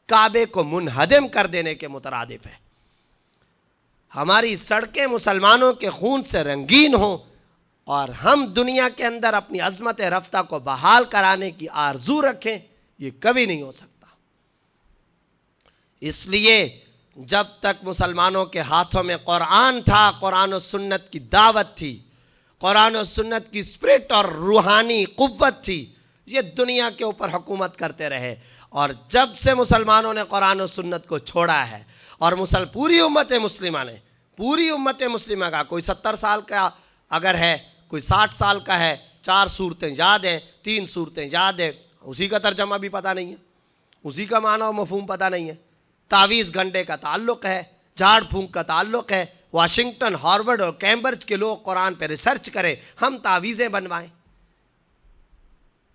[SPEAKER 2] کعبے کو منہدم کر دینے کے مترادف ہے۔ ہماری سڑکیں مسلمانوں کے خون سے رنگین ہوں اور ہم دنیا کے اندر اپنی عظمت رفتہ کو بحال کرانے کی آرزو رکھیں، یہ کبھی نہیں ہو سکتا۔ اس لیے جب تک مسلمانوں کے ہاتھوں میں قرآن تھا، قرآن و سنت کی دعوت تھی، قرآن و سنت کی اسپرٹ اور روحانی قوت تھی، یہ دنیا کے اوپر حکومت کرتے رہے۔ اور جب سے مسلمانوں نے قرآن و سنت کو چھوڑا ہے اور پوری امت مسلمہ کا کوئی 70 سال کا اگر ہے، کوئی 60 سال کا ہے، 4 صورتیں یاد ہیں، 3 صورتیں یاد ہیں، اسی کا ترجمہ بھی پتہ نہیں ہے، اسی کا معنی و مفہوم پتہ نہیں ہے، تعویذ گنڈے کا تعلق ہے، جھاڑ پھونک کا تعلق ہے، واشنگٹن، ہارورڈ اور کیمبرج کے لوگ قرآن پہ ریسرچ کریں، ہم تعویذیں بنوائیں،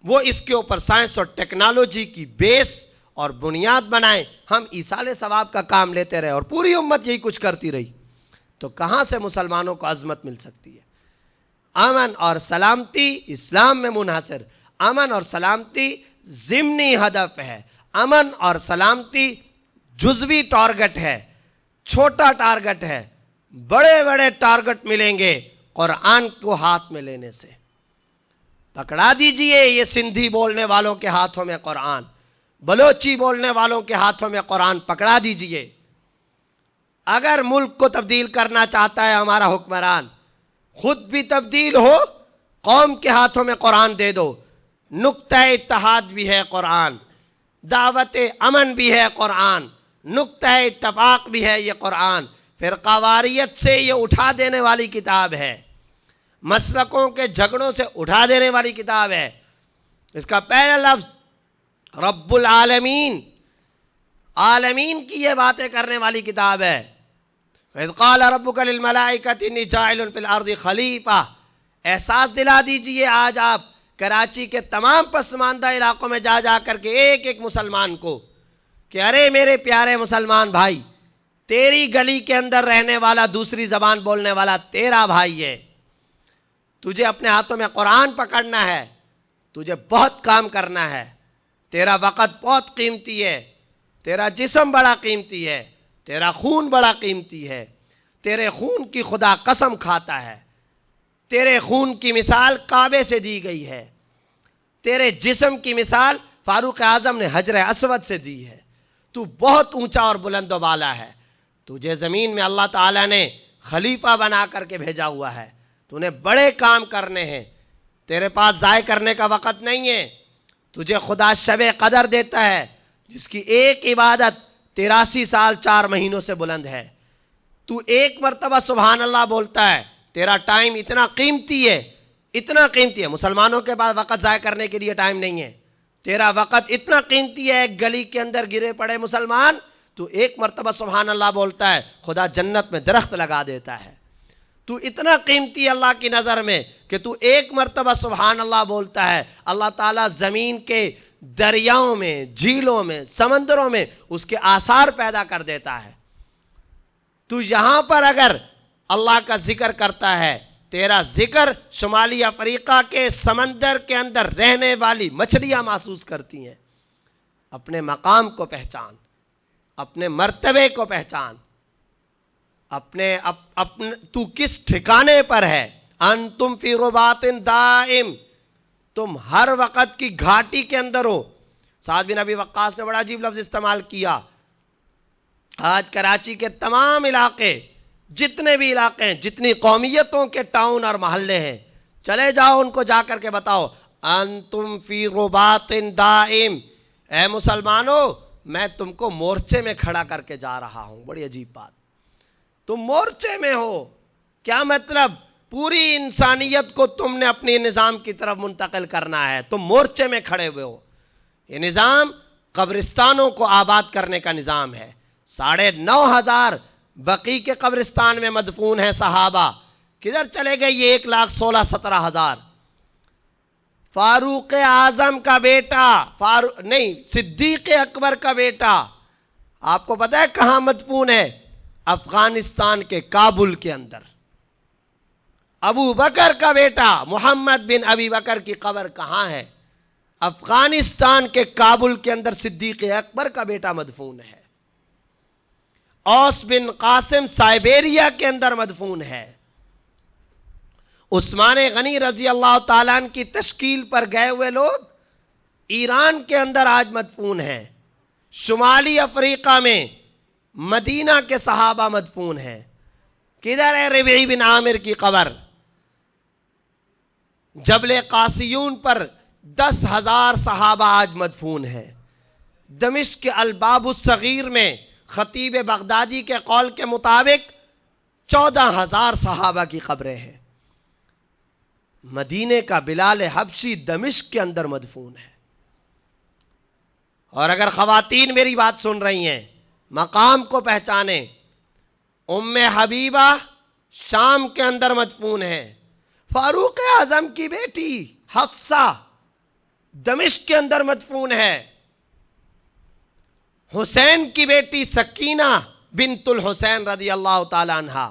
[SPEAKER 2] وہ اس کے اوپر سائنس اور ٹیکنالوجی کی بیس اور بنیاد بنائیں، ہم ایصال ثواب کا کام لیتے رہے اور پوری امت یہی کچھ کرتی رہی، تو کہاں سے مسلمانوں کو عظمت مل سکتی ہے؟ امن اور سلامتی اسلام میں منحصر، امن اور سلامتی ضمنی ہدف ہے، امن اور سلامتی جزوی ٹارگٹ ہے، چھوٹا ٹارگٹ ہے، بڑے بڑے ٹارگٹ ملیں گے قرآن کو ہاتھ میں لینے سے۔ پکڑا دیجئے یہ سندھی بولنے والوں کے ہاتھوں میں قرآن، بلوچی بولنے والوں کے ہاتھوں میں قرآن پکڑا دیجئے۔ اگر ملک کو تبدیل کرنا چاہتا ہے ہمارا حکمران، خود بھی تبدیل ہو، قوم کے ہاتھوں میں قرآن دے دو۔ نقطہ اتحاد بھی ہے قرآن، دعوت امن بھی ہے قرآن، نقطہ اتفاق بھی ہے یہ قرآن، فرقہ واریت سے یہ اٹھا دینے والی کتاب ہے، مسلکوں کے جھگڑوں سے اٹھا دینے والی کتاب ہے۔ اس کا پہلا لفظ رب العالمین، عالمین کی یہ باتیں کرنے والی کتاب ہے۔ وَإِذْ قَالَ رَبُّكَ لِلْمَلَائِكَةِ إِنِّي جَاعِلٌ فِي الْأَرْضِ خَلِيفَةً، احساس دلا دیجئے آج آپ کراچی کے تمام پسماندہ علاقوں میں جا جا کر کے ایک ایک مسلمان کو کہ ارے میرے پیارے مسلمان بھائی، تیری گلی کے اندر رہنے والا دوسری زبان بولنے والا تیرا بھائی ہے، تجھے اپنے ہاتھوں میں قرآن پکڑنا ہے، تجھے بہت کام کرنا ہے، تیرا وقت بہت قیمتی ہے، تیرا جسم بڑا قیمتی ہے، تیرا خون بڑا قیمتی ہے، تیرے خون کی خدا قسم کھاتا ہے، تیرے خون کی مثال کعبے سے دی گئی ہے، تیرے جسم کی مثال فاروق اعظم نے حجر اسود سے دی ہے، تو بہت اونچا اور بلند و بالا ہے، تجھے زمین میں اللہ تعالیٰ نے خلیفہ بنا کر کے بھیجا ہوا ہے، تو نے بڑے کام کرنے ہیں، تیرے پاس ضائع کرنے کا وقت نہیں ہے۔ تجھے خدا شب قدر دیتا ہے جس کی ایک عبادت 83 سال 4 مہینوں سے بلند ہے، تو ایک مرتبہ سبحان اللہ بولتا ہے، تیرا ٹائم اتنا قیمتی ہے، اتنا قیمتی ہے۔ مسلمانوں کے پاس وقت ضائع کرنے کے لیے ٹائم نہیں ہے، تیرا وقت اتنا قیمتی ہے، ایک گلی کے اندر گرے پڑے مسلمان، تو ایک مرتبہ سبحان اللہ بولتا ہے، خدا جنت میں درخت لگا دیتا ہے۔ تو اتنا قیمتی ہے اللہ کی نظر میں کہ تو ایک مرتبہ سبحان اللہ بولتا ہے، اللہ تعالیٰ زمین کے دریاؤں میں، جھیلوں میں، سمندروں میں اس کے آثار پیدا کر دیتا ہے۔ تو یہاں پر اگر اللہ کا ذکر کرتا ہے، تیرا ذکر شمالی افریقہ کے سمندر کے اندر رہنے والی مچھلیاں محسوس کرتی ہیں۔ اپنے مقام کو پہچان، اپنے مرتبے کو پہچان، تو کس ٹھکانے پر ہے۔ انتم فی رباط دائم، تم ہر وقت کی گھاٹی کے اندر ہو۔ سعد بن ابی وقاص نے بڑا عجیب لفظ استعمال کیا۔ آج کراچی کے تمام علاقے، جتنے بھی علاقے ہیں، جتنی قومیتوں کے ٹاؤن اور محلے ہیں، چلے جاؤ ان کو جا کر کے بتاؤ، انتم فی رباط دائم، اے مسلمانوں میں تم کو مورچے میں کھڑا کر کے جا رہا ہوں۔ بڑی عجیب بات، تم مورچے میں ہو، کیا مطلب؟ پوری انسانیت کو تم نے اپنی نظام کی طرف منتقل کرنا ہے، تم مورچے میں کھڑے ہوئے ہو۔ یہ نظام قبرستانوں کو آباد کرنے کا نظام ہے۔ 9,500 بقی کے قبرستان میں مدفون ہیں صحابہ، کدھر چلے گئے یہ 1,16,17,000؟ فاروق اعظم کا بیٹا، صدیق اکبر کا بیٹا، آپ کو پتہ ہے کہاں مدفون ہے؟ افغانستان کے کابل کے اندر۔ ابو بکر کا بیٹا محمد بن ابی بکر کی قبر کہاں ہے؟ افغانستان کے کابل کے اندر صدیق اکبر کا بیٹا مدفون ہے۔ اوس بن قاسم سائبیریا کے اندر مدفون ہے۔ عثمان غنی رضی اللہ تعالیٰ عنہ کی تشکیل پر گئے ہوئے لوگ ایران کے اندر آج مدفون ہیں۔ شمالی افریقہ میں مدینہ کے صحابہ مدفون ہیں۔ کدھر ہے ربیع بن عامر کی قبر؟ جبل قاسیون پر 10,000 صحابہ آج مدفون ہیں۔ دمشق کے الباب الصغیر میں خطیب بغدادی کے قول کے مطابق 14,000 صحابہ کی قبریں ہیں۔ مدینے کا بلال حبشی دمشق کے اندر مدفون ہے۔ اور اگر خواتین میری بات سن رہی ہیں، مقام کو پہچانیں، ام حبیبہ شام کے اندر مدفون ہے۔ فاروق اعظم کی بیٹی حفصہ دمشق کے اندر مدفون ہے۔ حسین کی بیٹی سکینہ بنت الحسین رضی اللہ تعالی عنہ،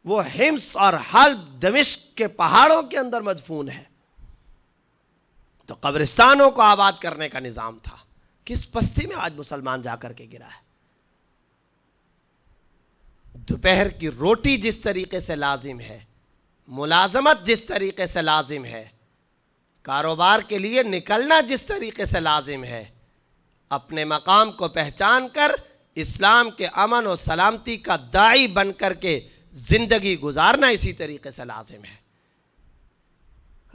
[SPEAKER 2] وہ حمص اور حلب دمشق کے پہاڑوں کے اندر مدفون ہے۔ تو قبرستانوں کو آباد کرنے کا نظام تھا۔ کس بستی میں آج مسلمان جا کر کے گرا ہے؟ دوپہر کی روٹی جس طریقے سے لازم ہے، ملازمت جس طریقے سے لازم ہے، کاروبار کے لیے نکلنا جس طریقے سے لازم ہے، اپنے مقام کو پہچان کر اسلام کے امن و سلامتی کا داعی بن کر کے زندگی گزارنا اسی طریقے سے لازم ہے۔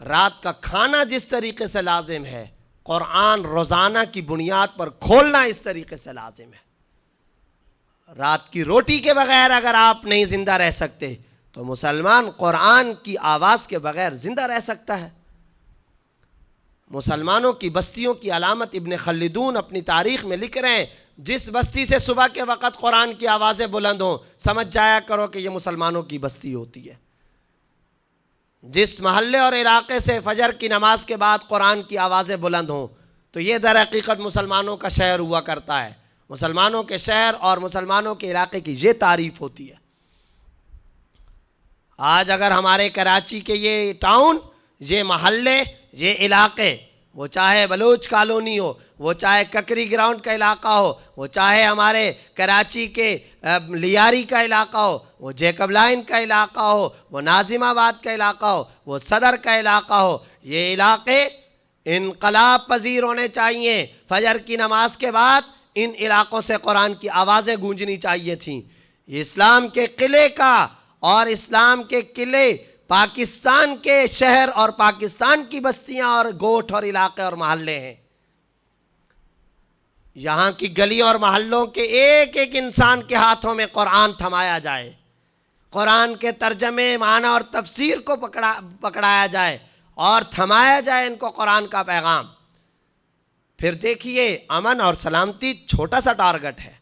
[SPEAKER 2] رات کا کھانا جس طریقے سے لازم ہے، قرآن روزانہ کی بنیاد پر کھولنا اس طریقے سے لازم ہے۔ رات کی روٹی کے بغیر اگر آپ نہیں زندہ رہ سکتے تو مسلمان قرآن کی آواز کے بغیر زندہ رہ سکتا ہے۔ مسلمانوں کی بستیوں کی علامت ابن خلدون اپنی تاریخ میں لکھ رہے ہیں، جس بستی سے صبح کے وقت قرآن کی آوازیں بلند ہوں، سمجھ جایا کرو کہ یہ مسلمانوں کی بستی ہوتی ہے۔ جس محلے اور علاقے سے فجر کی نماز کے بعد قرآن کی آوازیں بلند ہوں تو یہ در حقیقت مسلمانوں کا شہر ہوا کرتا ہے۔ مسلمانوں کے شہر اور مسلمانوں کے علاقے کی یہ تعریف ہوتی ہے۔ آج اگر ہمارے کراچی کے یہ ٹاؤن، یہ محلے، یہ علاقے، وہ چاہے بلوچ کالونی ہو، وہ چاہے ککری گراؤنڈ کا علاقہ ہو، وہ چاہے ہمارے کراچی کے لیاری کا علاقہ ہو، وہ جیکب لائن کا علاقہ ہو، وہ ناظم آباد کا علاقہ ہو، وہ صدر کا علاقہ ہو، یہ علاقے انقلاب پذیر ہونے چاہیے۔ فجر کی نماز کے بعد ان علاقوں سے قرآن کی آوازیں گونجنی چاہیے تھیں۔ اسلام کے قلعے کا اور اسلام کے قلعے پاکستان کے شہر اور پاکستان کی بستیاں اور گوٹھ اور علاقے اور محلے ہیں۔ یہاں کی گلیوں اور محلوں کے ایک ایک انسان کے ہاتھوں میں قرآن تھمایا جائے، قرآن کے ترجمے، معنی اور تفسیر کو پکڑایا جائے اور تھمایا جائے ان کو قرآن کا پیغام۔ پھر دیکھیے امن اور سلامتی چھوٹا سا ٹارگٹ ہے،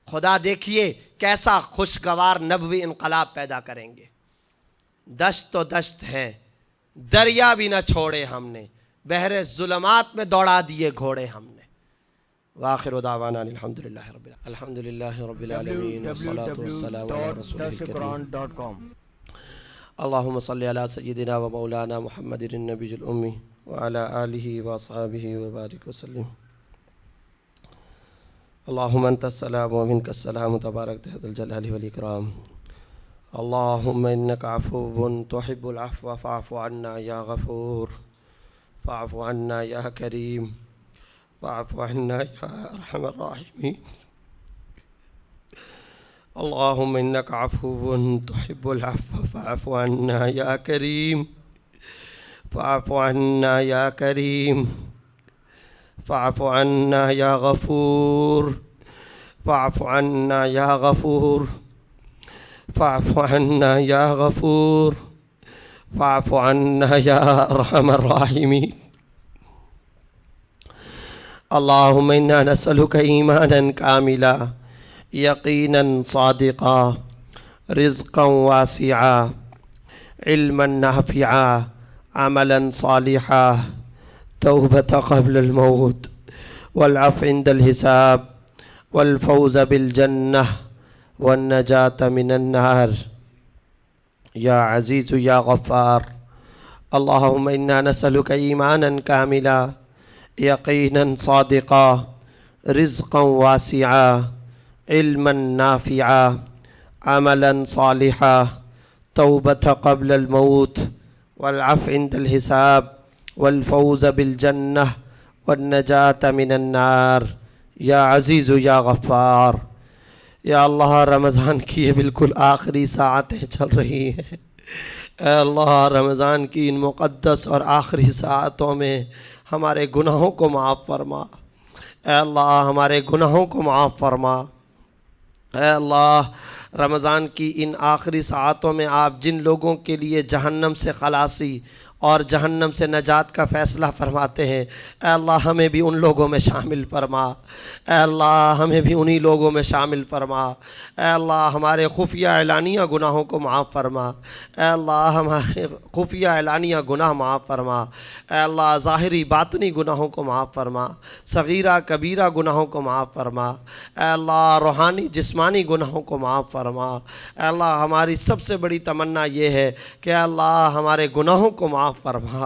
[SPEAKER 2] خدا دیکھیے کیسا خوشگوار نبوی انقلاب پیدا کریں گے۔ دشت تو دشت ہے، دریا بھی نہ چھوڑے ہم نے، بحر ظلمات میں دوڑا دیے گھوڑے ہم نے۔ وآخر دعوانا الحمدللہ رب العالمین والصلاة والسلام علی رسولہ الکریم۔ اللہم صلی علی سیدنا و مولانا محمد النبی الأمی وعلی آلہ واصحابہ وبارک وسلم۔ اللہم انت السلام و منک السلام تبارک ذو الجلال والاکرام۔ اللہم انک عفو تحب العفو فاعف عنا یا غفور، فاعف عنا یا کریم، فاعف عنا یا ارحم الراحمین۔ اللہم انک عفو تحب العفو فاعف عنا یا کریم، فاعف عنا یا کریم، فاعف عنا یا غفور، فاعف عنا یا غفور، فاعف عنا یا غفور، فاعف عنا یا ارحم الراحمین۔ اللہم انا نسألک ایمانا کاملا، یقینا صادقا، رزقا واسعا، علما نافعا، عملا صالحا، توبة قبل الموت، والعفو عند الحساب، والفوز بالجنة، والنجاة من النار، یا عزیز یا غفار۔ اللہم انا نسألک ایمانا کاملا، یقینا صادقا، رزقا واسعا، علما نافعا، عملا صالحا، توبة قبل الموت، والعفو عند الحساب، والفوز بالجنة، والنجاة من النار، یا عزیز یا غفار۔ یا اللہ رمضان کی یہ بالکل آخری ساعتیں چل رہی ہیں، اے اللہ رمضان کی ان مقدس اور آخری ساعتوں میں ہمارے گناہوں کو معاف فرما، اے اللہ ہمارے گناہوں کو معاف فرما۔ اے اللہ رمضان کی ان آخری ساعتوں میں آپ جن لوگوں کے لیے جہنم سے خلاصی اور جہنم سے نجات کا فیصلہ فرماتے ہیں، اے اللہ ہمیں بھی ان لوگوں میں شامل فرما، اے اللہ ہمیں بھی انہی لوگوں میں شامل فرما۔ اے اللہ ہمارے خفیہ اعلانیہ گناہوں کو معاف فرما، اے اللہ ہمارے خفیہ اعلانیہ گناہ معاف فرما، اے اللہ ظاہری باطنی گناہوں کو معاف فرما، صغیرہ کبیرہ گناہوں کو معاف فرما، اے اللہ روحانی جسمانی گناہوں کو معاف فرما۔ اے اللہ ہماری سب سے بڑی تمنا یہ ہے کہ اے اللہ ہمارے گناہوں کو معاف فرما،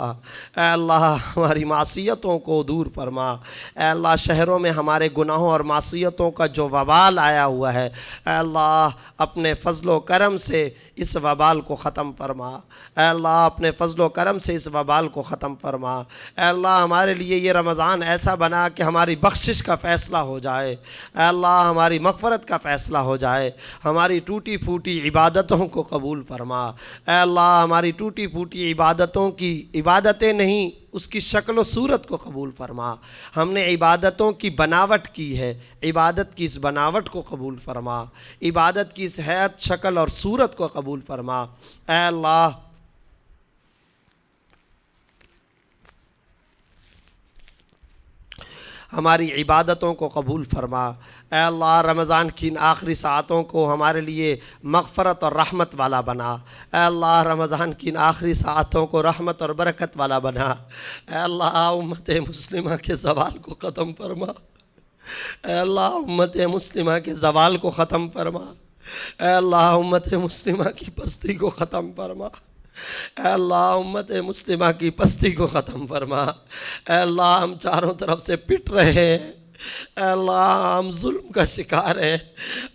[SPEAKER 2] اے اللہ ہماری معصیتوں کو دور فرما، اے اللہ شہروں میں ہمارے گناہوں اور معصیتوں کا جو وبال آیا ہوا ہے، اے اللہ اپنے فضل و کرم سے اس وبال کو ختم فرما، اے اللہ اپنے فضل و کرم سے اس وبال کو ختم فرما۔ اے اللہ ہمارے لیے یہ رمضان ایسا بنا کہ ہماری بخشش کا فیصلہ ہو جائے، اے اللہ ہماری مغفرت کا فیصلہ ہو جائے، ہماری ٹوٹی پھوٹی عبادتوں کو قبول فرما، اے اللہ ہماری ٹوٹی پھوٹی عبادتوں کی عبادتیں نہیں اس کی شکل و صورت کو قبول فرما۔ ہم نے عبادتوں کی بناوٹ کی ہے، عبادت کی اس بناوٹ کو قبول فرما، عبادت کی اس حیت شکل اور صورت کو قبول فرما۔ اے اللہ ہماری عبادتوں کو قبول فرما۔ اے اللہ رمضان کی ان آخری ساعتوں کو ہمارے لیے مغفرت اور رحمت والا بنا، اے اللہ رمضان کی ان آخری ساعتوں کو رحمت اور برکت والا بنا۔ اے اللہ امت مسلمہ کے زوال کو ختم فرما، اے اللہ امت مسلمہ کے زوال کو ختم فرما، اے اللہ امت مسلمہ کی پستی کو ختم فرما، اے اللہ امت مسلمہ کی پستی کو ختم فرما۔ اے اللہ ہم چاروں طرف سے پٹ رہے ہیں، اے اللہ ہم ظلم کا شکار ہیں،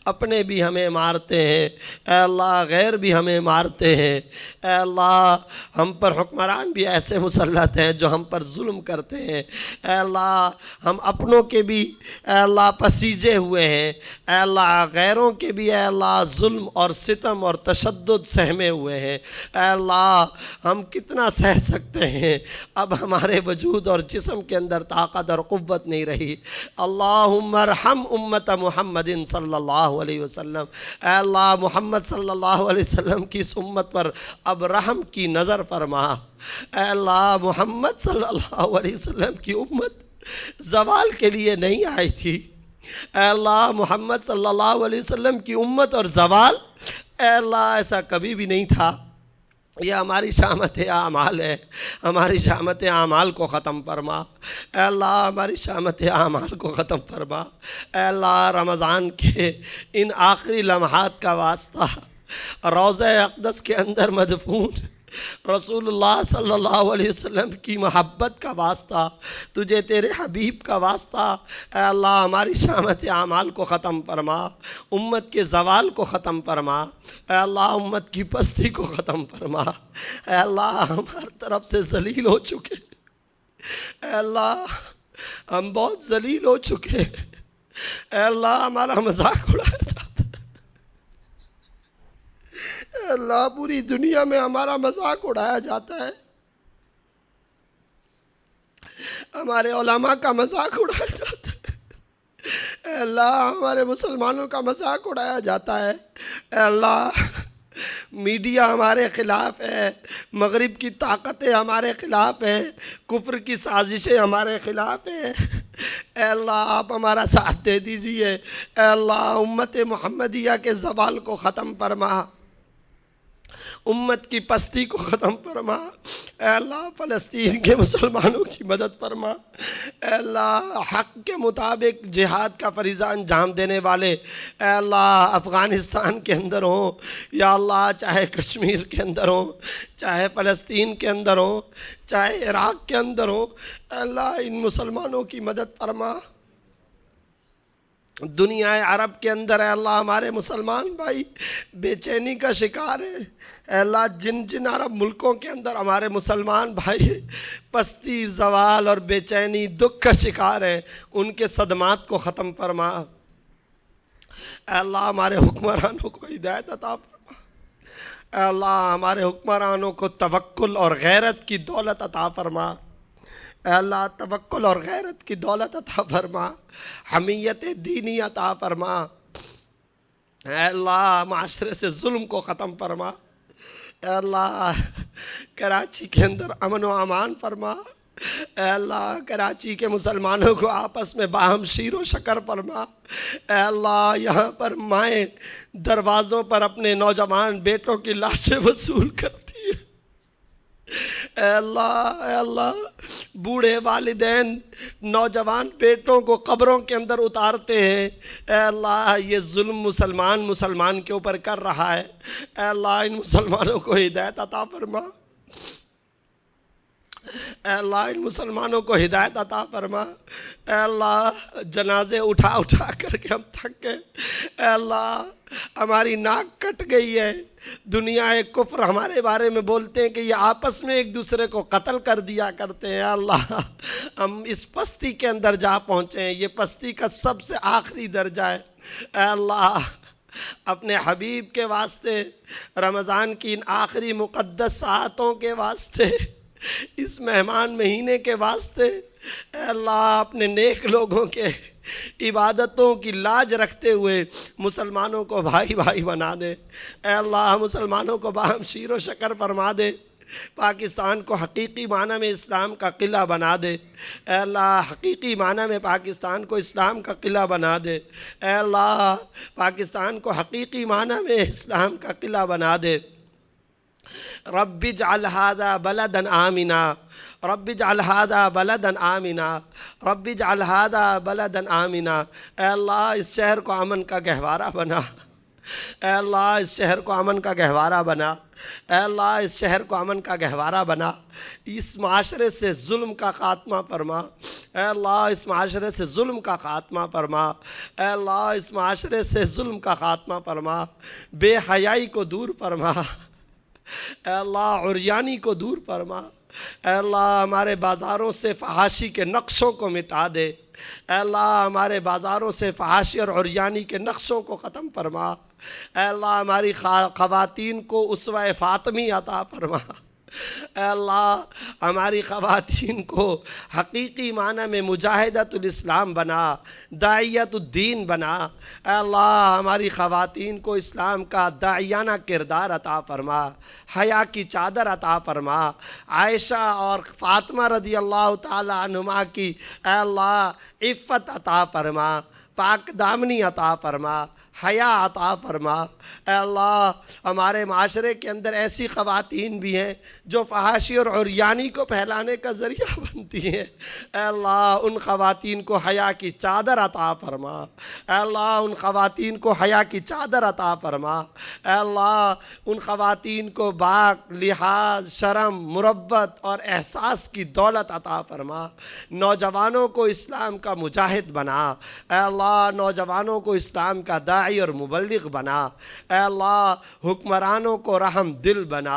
[SPEAKER 2] اپنے بھی ہمیں مارتے ہیں، اے اللہ غیر بھی ہمیں مارتے ہیں، اے اللہ ہم پر حکمران بھی ایسے مسلط ہیں جو ہم پر ظلم کرتے ہیں، اے اللہ ہم اپنوں کے بھی اے اللہ پسیجے ہوئے ہیں، اے اللہ غیروں کے بھی اے اللہ ظلم اور ستم اور تشدد سہمے ہوئے ہیں، اے اللہ ہم کتنا سہ سکتے ہیں، اب ہمارے وجود اور جسم کے اندر طاقت اور قوت نہیں رہی۔ اللہم ارحم امت محمد صلی اللہ علیہ وسلم، اے اللہ محمد صلی اللہ علیہ وسلم کی اس امت پر اب رحم کی نظر فرما۔ اے اللہ محمد صلی اللہ علیہ وسلم کی امت زوال کے لیے نہیں آئی تھی، اے اللہ محمد صلی اللہ علیہ وسلم کی امت اور زوال اے اللہ ایسا کبھی بھی نہیں تھا۔ یہ ہماری شامت اعمال ہے، ہماری شامت اعمال کو ختم فرما، اے اللہ ہماری شامت اعمال کو ختم فرما۔ اے اللہ رمضان کے ان آخری لمحات کا واسطہ روضہ اقدس کے اندر مدفون رسول اللہ صلی اللہ علیہ وسلم کی محبت کا واسطہ، تجھے تیرے حبیب کا واسطہ، اے اللہ ہماری شامت اعمال کو ختم فرما، امت کے زوال کو ختم فرما، اے اللہ امت کی پستی کو ختم فرما۔ اے اللہ ہم ہر طرف سے ذلیل ہو چکے، اے اللہ ہم بہت ذلیل ہو چکے، اے اللہ ہمارا مذاق اڑایا جاتا ہے، اے اللہ پوری دنیا میں ہمارا مذاق اڑایا جاتا ہے، ہمارے علماء کا مذاق اڑایا جاتا ہے، اے اللہ ہمارے مسلمانوں کا مذاق اڑایا جاتا ہے، اے اللہ میڈیا ہمارے خلاف ہے، مغرب کی طاقتیں ہمارے خلاف ہیں، کفر کی سازشیں ہمارے خلاف ہیں، اے اللہ آپ ہمارا ساتھ دے دیجئے، اے اللہ امت محمدیہ کے زوال کو ختم فرما، امت کی پستی کو ختم فرما، اے اللہ فلسطین کے مسلمانوں کی مدد فرما، اے اللہ حق کے مطابق جہاد کا فریضہ انجام دینے والے اے اللہ افغانستان کے اندر ہوں یا اللہ چاہے کشمیر کے اندر ہوں، چاہے فلسطین کے اندر ہوں، چاہے عراق کے اندر ہوں، اے اللہ ان مسلمانوں کی مدد فرما۔ دنیا عرب کے اندر اے اللہ ہمارے مسلمان بھائی بے چینی کا شکار ہیں، اے اللہ جن جن عرب ملکوں کے اندر ہمارے مسلمان بھائی پستی زوال اور بے چینی دکھ کا شکار ہیں، ان کے صدمات کو ختم فرما۔ اے اللہ ہمارے حکمرانوں کو ہدایت عطا فرما، اے اللہ ہمارے حکمرانوں کو توکل اور غیرت کی دولت عطا فرما، اے اللہ توکل اور غیرت کی دولت عطا فرما، حمیت دینی عطا فرما، اے اللہ معاشرے سے ظلم کو ختم فرما، اے اللہ کراچی کے اندر امن و امان فرما، اے اللہ کراچی کے مسلمانوں کو آپس میں باہم شیر و شکر فرما، اے اللہ یہاں پر مائیں دروازوں پر اپنے نوجوان بیٹوں کی لاشیں وصول کرتی ہیں، اے اللہ بوڑھے والدین نوجوان بیٹوں کو قبروں کے اندر اتارتے ہیں، اے اللہ یہ ظلم مسلمان کے اوپر کر رہا ہے، اے اللہ ان مسلمانوں کو ہدایت عطا فرما، اے اللہ ان مسلمانوں کو ہدایت عطا فرما، اے اللہ جنازے اٹھا کر کے ہم تھک گئے، اے اللہ ہماری ناک کٹ گئی ہے، دنیا کفر ہمارے بارے میں بولتے ہیں کہ یہ آپس میں ایک دوسرے کو قتل کر دیا کرتے ہیں، اے اللہ ہم اس پستی کے اندر جا پہنچے ہیں، یہ پستی کا سب سے آخری درجہ ہے، اے اللہ اپنے حبیب کے واسطے رمضان کی ان آخری مقدس ساعتوں کے واسطے اس مہمان مہینے کے واسطے اے اللہ اپنے نیک لوگوں کے عبادتوں کی لاج رکھتے ہوئے مسلمانوں کو بھائی بھائی بنا دے، اے اللہ مسلمانوں کو باہم شیر و شکر فرما دے، پاکستان کو حقیقی معنی میں اسلام کا قلعہ بنا دے، اے اللہ حقیقی معنی میں پاکستان کو اسلام کا قلعہ بنا دے، اے اللہ پاکستان کو حقیقی معنی میں اسلام کا قلعہ بنا دے۔ رب اجعل هذا بلدا آمنا، رب اجعل هذا بلدا آمنا، رب اجعل هذا بلدا آمنا، اے اللہ اس شہر کو امن کا گہوارہ بنا، اے اللہ اس شہر کو امن کا گہوارہ بنا، اے اللہ اس شہر کو امن کا گہوارہ بنا، اس معاشرے سے ظلم کا خاتمہ فرما، اے اللہ اس معاشرے سے ظلم کا خاتمہ فرما، اے اللہ اس معاشرے سے ظلم کا خاتمہ فرما، بے حیائی کو دور فرما، اے اللہ عریانی کو دور فرما، اے اللہ ہمارے بازاروں سے فحاشی کے نقشوں کو مٹا دے، اے اللہ ہمارے بازاروں سے فحاشی اور عریانی کے نقشوں کو ختم فرما، اے اللہ ہماری خواتین کو اسوہ فاطمی عطا فرما، اے اللہ ہماری خواتین کو حقیقی معنی میں مجاہدۃ الاسلام بنا، داعیۃ الدین بنا، اے اللہ ہماری خواتین کو اسلام کا داعیانہ کردار عطا فرما، حیا کی چادر عطا فرما، عائشہ اور فاطمہ رضی اللہ تعالی عنہما کی اے اللہ عفت عطا فرما، پاک دامنی عطا فرما، حیا عطا فرما، اے اللہ ہمارے معاشرے کے اندر ایسی خواتین بھی ہیں جو فحاشی اور عریانی کو پھیلانے کا ذریعہ بنتی ہیں، اے اللہ ان خواتین کو حیا کی چادر عطا فرما، اے اللہ ان خواتین کو حیا کی چادر عطا فرما، اے اللہ ان خواتین کو باک، لحاظ، شرم، مروت اور احساس کی دولت عطا فرما، نوجوانوں کو اسلام کا مجاہد بنا، اے اللہ نوجوانوں کو اسلام کا داعی اور مبلغ بنا، اے اللہ حکمرانوں کو رحم دل بنا،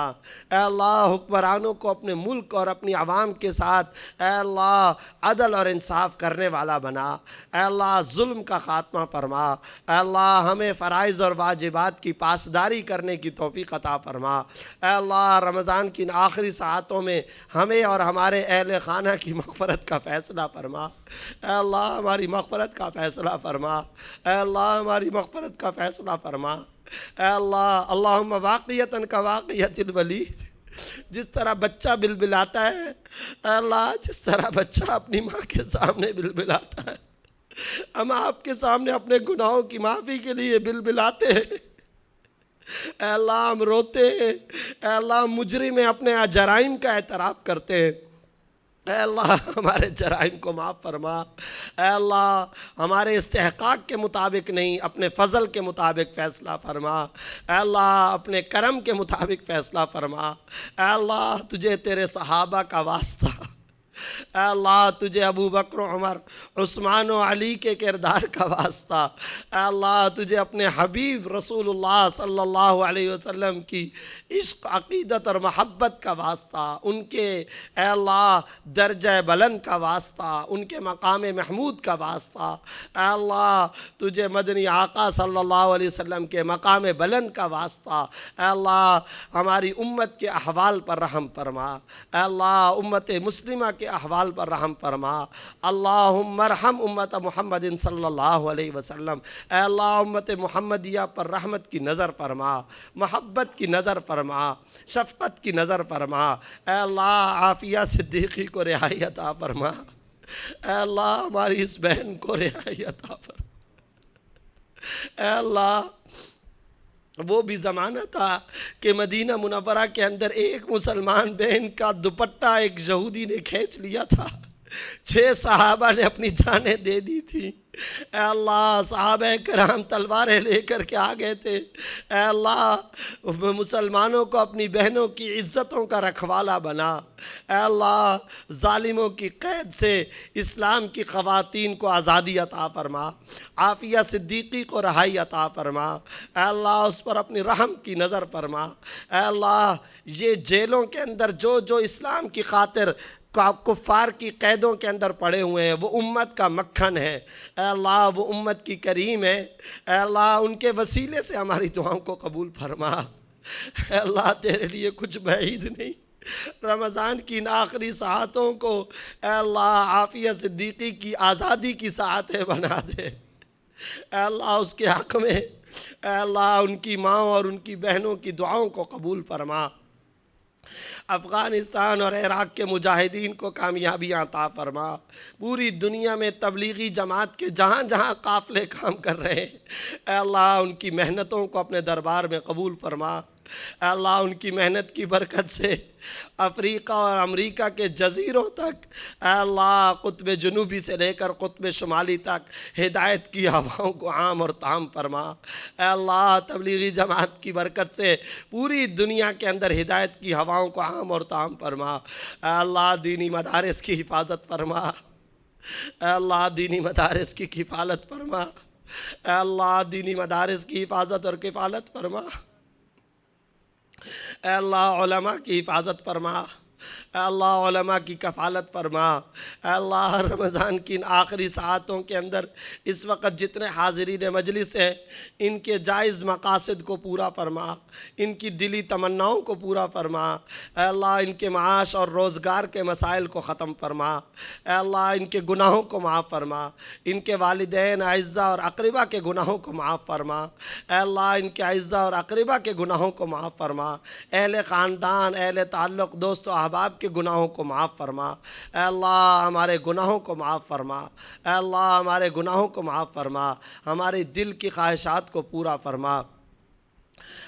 [SPEAKER 2] اے اللہ حکمرانوں کو اپنے ملک اور اپنی عوام کے ساتھ اے اللہ عدل اور انصاف کرنے والا بنا، اے اللہ ظلم کا خاتمہ فرما، اے اللہ ہمیں فرائض اور واجبات کی پاسداری کرنے کی توفیق عطا فرما، اے اللہ رمضان کی ان آخری ساعتوں میں ہمیں اور ہمارے اہل خانہ کی مغفرت کا فیصلہ فرما، اے اللہ ہماری مغفرت کا فیصلہ فرما، اے اللہ ہماری مغفرت کا فیصلہ فرما، اے اللہ اللہم واقعیتاً کا واقعیت الولید، جس طرح بچہ بلبلاتا ہے، اے اللہ جس طرح بچہ اپنی ماں کے سامنے بلبلاتا ہے، ہم آپ کے سامنے اپنے گناہوں کی معافی کے لیے بلبلاتے ہیں، اے اللہ ہم روتے ہیں، اے اللہ مجرم اپنے جرائم کا اعتراف کرتے ہیں، اے اللہ ہمارے جرائم کو معاف فرما، اے اللہ ہمارے استحقاق کے مطابق نہیں اپنے فضل کے مطابق فیصلہ فرما، اے اللہ اپنے کرم کے مطابق فیصلہ فرما، اے اللہ تجھے تیرے صحابہ کا واسطہ، اے اللہ تجھے ابو بکر و عمر عثمان و علی کے کردار کا واسطہ، اے اللہ تجھے اپنے حبیب رسول اللہ صلی اللہ علیہ وسلم کی عشق، عقیدت اور محبت کا واسطہ، ان کے اے اللہ درجہ بلند کا واسطہ، ان کے مقام محمود کا واسطہ، اے اللہ تجھے مدنی آقا صلی اللہ علیہ وسلم کے مقام بلند کا واسطہ، اے اللہ ہماری امت کے احوال پر رحم فرما، اے اللہ امت مسلمہ کے احوال پر رحم فرما، اللہم ارحم امت محمد صلی اللہ علیہ وسلم، اے اللہ امت محمدیہ پر رحمت کی نظر فرما، محبت کی نظر فرما، شفقت کی نظر فرما، اے اللہ عافیہ صدیقی کو رہائی عطا فرما، اے اللہ ہماری اس بہن کو رہائی عطا فرما، اے اللہ وہ بھی زمانہ تھا کہ مدینہ منورہ کے اندر ایک مسلمان بہن کا دوپٹہ ایک یہودی نے کھینچ لیا تھا، 6 صحابہ نے اپنی جانیں دے دی تھی، اے اللہ صحابہ کرام تلواریں لے کر کے آ گئے تھے، اے اللہ مسلمانوں کو اپنی بہنوں کی عزتوں کا رکھوالا بنا، اے اللہ ظالموں کی قید سے اسلام کی خواتین کو آزادی عطا فرما، عافیہ صدیقی کو رہائی عطا فرما، اے اللہ اس پر اپنی رحم کی نظر فرما، اے اللہ یہ جیلوں کے اندر جو اسلام کی خاطر کفار کی قیدوں کے اندر پڑے ہوئے ہیں وہ امت کا مکھن ہے، اے اللہ وہ امت کی کریم ہے، اے اللہ ان کے وسیلے سے ہماری دعاؤں کو قبول فرما، اے اللہ تیرے لیے کچھ بعید نہیں، رمضان کی ان آخری ساعتوں کو اے اللہ عافیہ صدیقی کی آزادی کی ساعتیں بنا دے، اے اللہ اس کے حق میں اے اللہ ان کی ماں اور ان کی بہنوں کی دعاؤں کو قبول فرما، افغانستان اور عراق کے مجاہدین کو کامیابیاں عطا فرما، پوری دنیا میں تبلیغی جماعت کے جہاں جہاں قافلے کام کر رہے ہیں اے اللہ ان کی محنتوں کو اپنے دربار میں قبول فرما، اے اللہ ان کی محنت کی برکت سے افریقہ اور امریکہ کے جزیروں تک اے اللہ قطب جنوبی سے لے کر قطب شمالی تک ہدایت کی ہواؤں کو عام اور تام فرما۔ اے اللہ تبلیغی جماعت کی برکت سے پوری دنیا کے اندر ہدایت کی ہواؤں کو عام اور تام فرما۔ اے اللہ دینی مدارس کی حفاظت فرما۔ اے اللہ دینی مدارس کی کفالت فرما۔ اے اللہ دینی مدارس کی حفاظت اور کفالت فرما۔ اے اللہ علماء کی حفاظت فرما۔ اے اللہ علماء کی کفالت فرما۔ اے اللہ رمضان کی ان آخری ساعتوں کے اندر اس وقت جتنے حاضرین مجلس ہیں ان کے جائز مقاصد کو پورا فرما، ان کی دلی تمناؤں کو پورا فرما۔ اے اللہ ان کے معاش اور روزگار کے مسائل کو ختم فرما۔ اے اللہ ان کے گناہوں کو معاف فرما، ان کے والدین اعزاء اور اقربا کے گناہوں کو معاف فرما۔ اے اللہ ان کے اعزاء اور اقربا کے گناہوں کو معاف فرما۔ اہل خاندان، اہل تعلق، دوست و احباب کے گناہوں کو معاف فرما۔ اے اللہ ہمارے گناہوں کو معاف فرما۔ اے اللہ ہمارے گناہوں کو معاف فرما، ہمارے دل کی خواہشات کو پورا فرما۔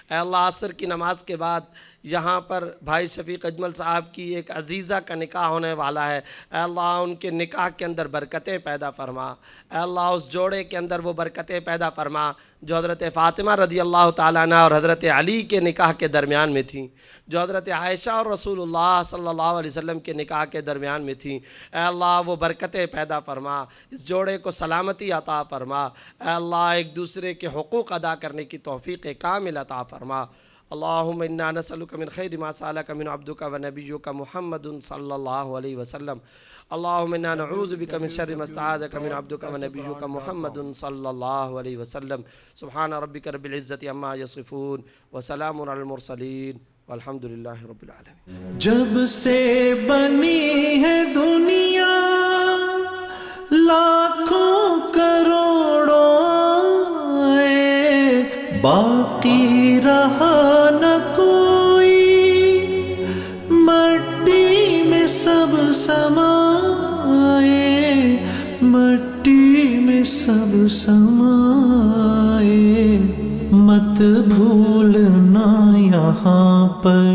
[SPEAKER 2] اے اللہ عصر کی نماز کے بعد یہاں پر بھائی شفیق اجمل صاحب کی ایک عزیزہ کا نکاح ہونے والا ہے۔ اے اللہ ان کے نکاح کے اندر برکتیں پیدا فرما۔ اے اللہ اس جوڑے کے اندر وہ برکتیں پیدا فرما جو حضرت فاطمہ رضی اللہ تعالیٰ عنہ اور حضرت علی کے نکاح کے درمیان میں تھیں، جو حضرت عائشہ اور رسول اللہ صلی اللہ علیہ وسلم کے نکاح کے درمیان میں تھیں۔ اے اللہ وہ برکتیں پیدا فرما، اس جوڑے کو سلامتی عطا فرما۔ اے اللہ ایک دوسرے کے حقوق ادا کرنے کی توفیق کامل عطا فرما۔ اللہم انا نسألک من خیر ما سألک من عبدک و نبیک محمد صلی اللہ علیہ وسلم۔ اللہم انا نعوذ بک من شر ما استعاذک من عبدک و نبیک محمد صلی اللہ علیہ وسلم۔ سبحان ربک رب العزت عما یصفون وسلام علی المرسلین والحمدللہ رب العالمین۔
[SPEAKER 1] جب سے بنی ہے دنیا لاکھوں کروڑوں باقی رہا نہ کوئی، مٹی میں سب سمائے، مٹی میں سب سمائے، مت بھولنا یہاں پر